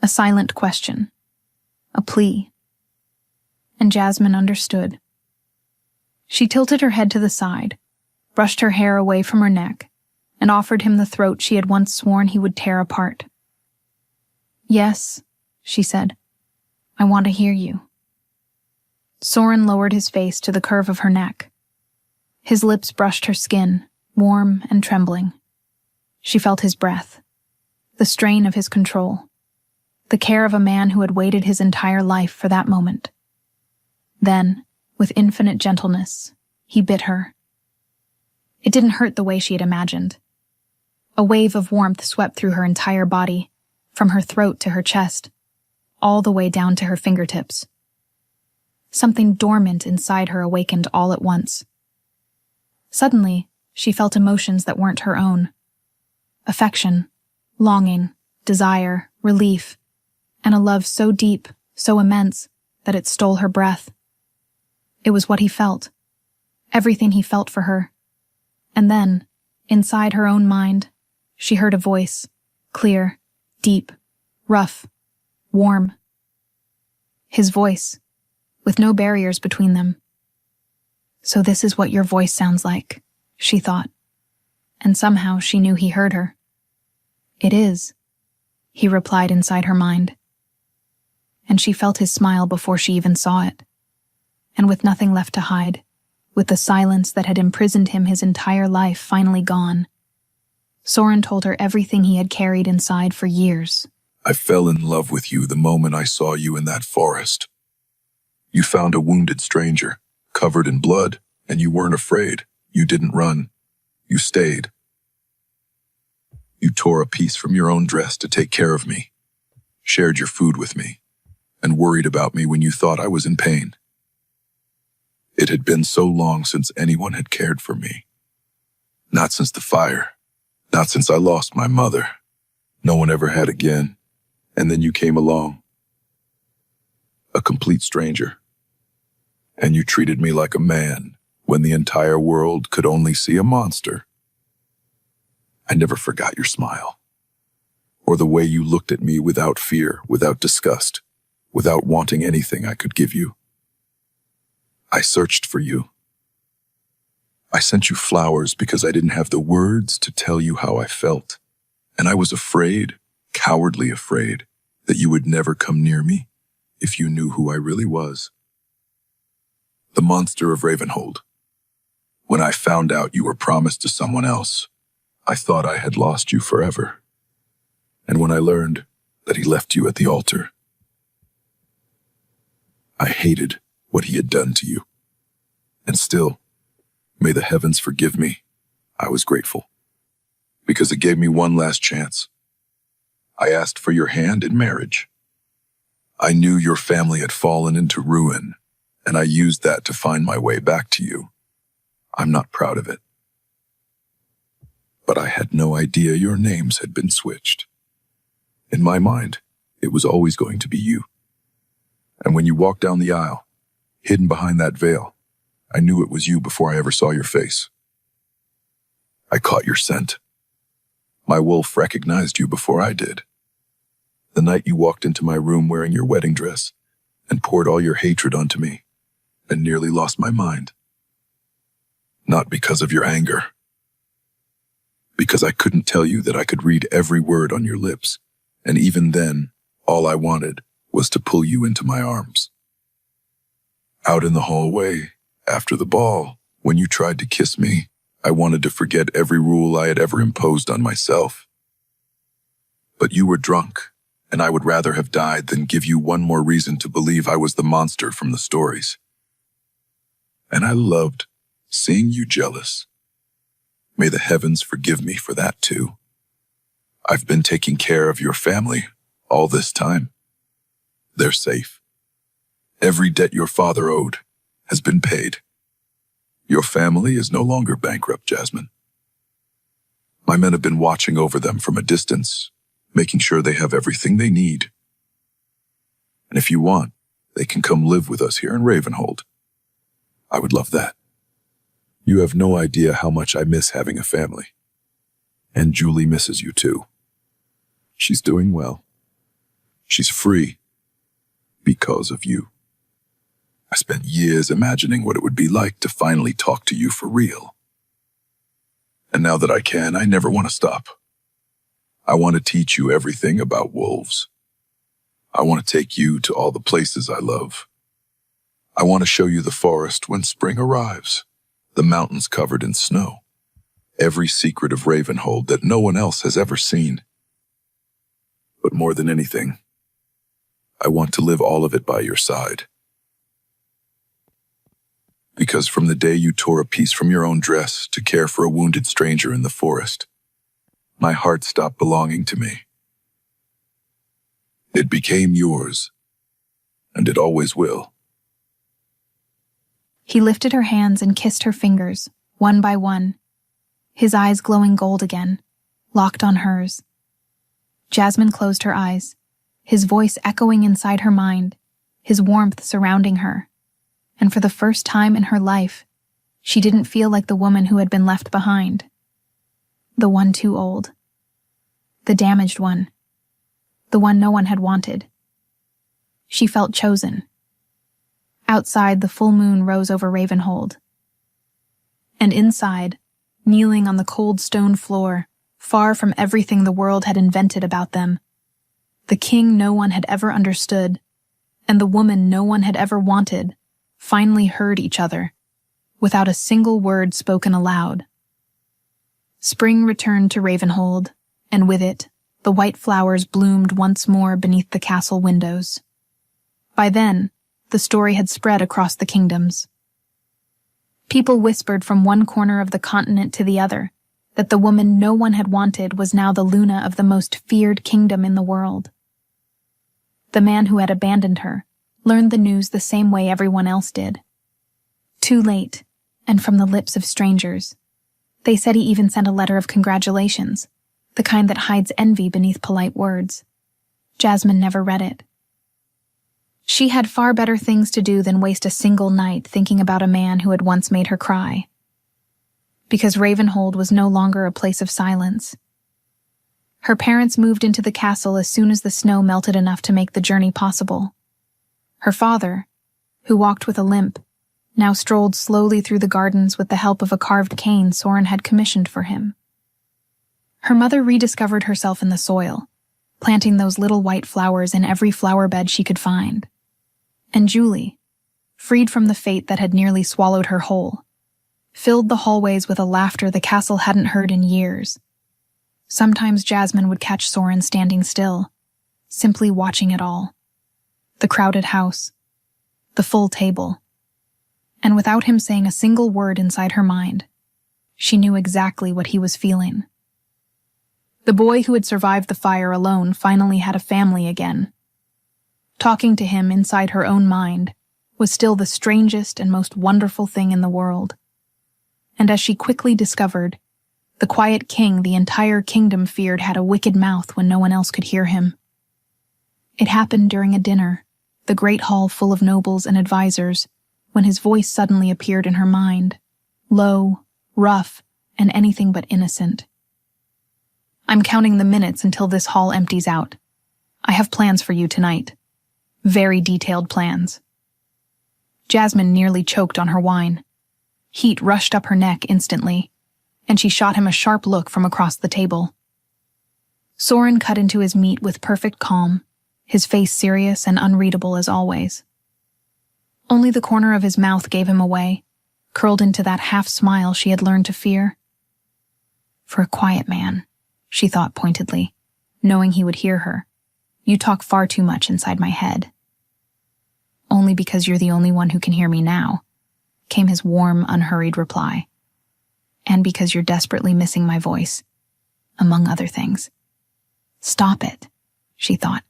A silent question, a plea. And Jasmine understood. She tilted her head to the side, brushed her hair away from her neck, and offered him the throat she had once sworn he would tear apart. Yes, she said, I want to hear you. Soren lowered his face to the curve of her neck. His lips brushed her skin, warm and trembling. She felt his breath, the strain of his control, the care of a man who had waited his entire life for that moment. Then, with infinite gentleness, he bit her. It didn't hurt the way she had imagined. A wave of warmth swept through her entire body, from her throat to her chest, all the way down to her fingertips. Something dormant inside her awakened all at once. Suddenly, she felt emotions that weren't her own. Affection, longing, desire, relief, and a love so deep, so immense, that it stole her breath. It was what he felt, everything he felt for her. And then, inside her own mind, she heard a voice, clear, deep, rough, warm. His voice, with no barriers between them, So this is what your voice sounds like, she thought, and somehow she knew he heard her. It is, he replied inside her mind. And she felt his smile before she even saw it. And with nothing left to hide, with the silence that had imprisoned him his entire life finally gone, Soren told her everything he had carried inside for years. I fell in love with you the moment I saw you in that forest. You found a wounded stranger, covered in blood, and you weren't afraid. You didn't run. You stayed. You tore a piece from your own dress to take care of me, shared your food with me, and worried about me when you thought I was in pain. It had been so long since anyone had cared for me. Not since the fire. Not since I lost my mother. No one ever had again. And then you came along. A complete stranger. And you treated me like a man when the entire world could only see a monster. I never forgot your smile. Or the way you looked at me without fear, without disgust, without wanting anything I could give you. I searched for you. I sent you flowers because I didn't have the words to tell you how I felt. And I was afraid, cowardly afraid, that you would never come near me if you knew who I really was. The monster of Ravenhold. When I found out you were promised to someone else, I thought I had lost you forever. And when I learned that he left you at the altar, I hated what he had done to you. And still, may the heavens forgive me, I was grateful. Because it gave me one last chance. I asked for your hand in marriage. I knew your family had fallen into ruin, and I used that to find my way back to you. I'm not proud of it. But I had no idea your names had been switched. In my mind, it was always going to be you. And when you walked down the aisle, hidden behind that veil, I knew it was you before I ever saw your face. I caught your scent. My wolf recognized you before I did. The night you walked into my room wearing your wedding dress and poured all your hatred onto me and nearly lost my mind. Not because of your anger. Because I couldn't tell you that I could read every word on your lips, and even then, all I wanted was to pull you into my arms. Out in the hallway, after the ball, when you tried to kiss me, I wanted to forget every rule I had ever imposed on myself. But you were drunk, and I would rather have died than give you one more reason to believe I was the monster from the stories. And I loved seeing you jealous. May the heavens forgive me for that too. I've been taking care of your family all this time. They're safe. Every debt your father owed has been paid. Your family is no longer bankrupt, Jasmine. My men have been watching over them from a distance, making sure they have everything they need. And if you want, they can come live with us here in Ravenhold. I would love that. You have no idea how much I miss having a family. And Julie misses you too. She's doing well. She's free. Because of you. I spent years imagining what it would be like to finally talk to you for real. And now that I can, I never want to stop. I want to teach you everything about wolves. I want to take you to all the places I love. I want to show you the forest when spring arrives, the mountains covered in snow, every secret of Ravenhold that no one else has ever seen. But more than anything, I want to live all of it by your side. Because from the day you tore a piece from your own dress to care for a wounded stranger in the forest, my heart stopped belonging to me. It became yours, and it always will. He lifted her hands and kissed her fingers, one by one, his eyes glowing gold again, locked on hers. Jasmine closed her eyes, his voice echoing inside her mind, his warmth surrounding her. And for the first time in her life, she didn't feel like the woman who had been left behind. The one too old. The damaged one. The one no one had wanted. She felt chosen. Outside, the full moon rose over Ravenhold, And inside, kneeling on the cold stone floor, far from everything the world had invented about them, the king no one had ever understood, and the woman no one had ever wanted, finally heard each other, without a single word spoken aloud. Spring returned to Ravenhold, and with it, the white flowers bloomed once more beneath the castle windows. By then, the story had spread across the kingdoms. People whispered from one corner of the continent to the other that the woman no one had wanted was now the Luna of the most feared kingdom in the world. The man who had abandoned her learned the news the same way everyone else did. Too late, and from the lips of strangers. They said he even sent a letter of congratulations, the kind that hides envy beneath polite words. Jasmine never read it. She had far better things to do than waste a single night thinking about a man who had once made her cry. Because Ravenhold was no longer a place of silence. Her parents moved into the castle as soon as the snow melted enough to make the journey possible. Her father, who walked with a limp, now strolled slowly through the gardens with the help of a carved cane Soren had commissioned for him. Her mother rediscovered herself in the soil, planting those little white flowers in every flower bed she could find. And Julie, freed from the fate that had nearly swallowed her whole, filled the hallways with a laughter the castle hadn't heard in years. Sometimes Jasmine would catch Soren standing still, simply watching it all. The crowded house, the full table. And without him saying a single word inside her mind, she knew exactly what he was feeling. The boy who had survived the fire alone finally had a family again. Talking to him inside her own mind was still the strangest and most wonderful thing in the world. And as she quickly discovered, the quiet king the entire kingdom feared had a wicked mouth when no one else could hear him. It happened during a dinner, the great hall full of nobles and advisors, when his voice suddenly appeared in her mind, low, rough, and anything but innocent. "I'm counting the minutes until this hall empties out. I have plans for you tonight. Very detailed plans." Jasmine nearly choked on her wine. Heat rushed up her neck instantly, and she shot him a sharp look from across the table. Soren cut into his meat with perfect calm, his face serious and unreadable as always. Only the corner of his mouth gave him away, curled into that half-smile she had learned to fear. "For a quiet man," she thought pointedly, knowing he would hear her, "you talk far too much inside my head." "Only because you're the only one who can hear me now," came his warm, unhurried reply. "And because you're desperately missing my voice, among other things." "Stop it," she thought,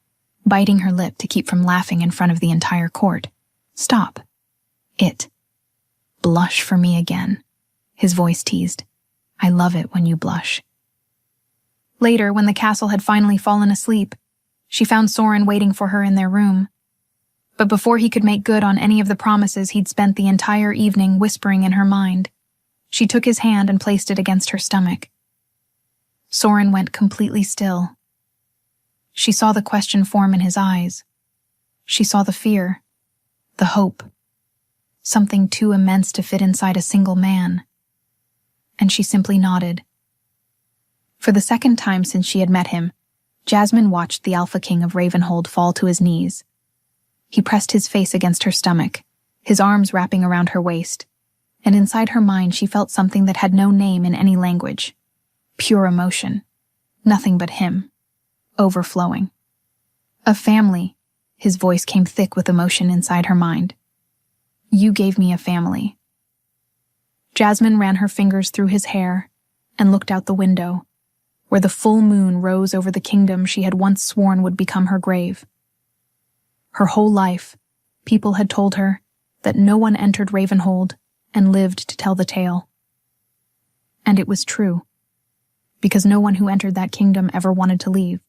biting her lip to keep from laughing in front of the entire court. "Stop. It. Blush for me again," his voice teased. "I love it when you blush." Later, when the castle had finally fallen asleep, she found Soren waiting for her in their room. But before he could make good on any of the promises he'd spent the entire evening whispering in her mind, she took his hand and placed it against her stomach. Soren went completely still. She saw the question form in his eyes. She saw the fear, the hope, something too immense to fit inside a single man. And she simply nodded. For the second time since she had met him, Jasmine watched the Alpha King of Ravenhold fall to his knees. He pressed his face against her stomach, his arms wrapping around her waist, and inside her mind she felt something that had no name in any language. Pure emotion. Nothing but him. Overflowing. "A family," his voice came thick with emotion inside her mind. "You gave me a family." Jasmine ran her fingers through his hair and looked out the window, where the full moon rose over the kingdom she had once sworn would become her grave. Her whole life, people had told her that no one entered Ravenhold and lived to tell the tale. And it was true, because no one who entered that kingdom ever wanted to leave.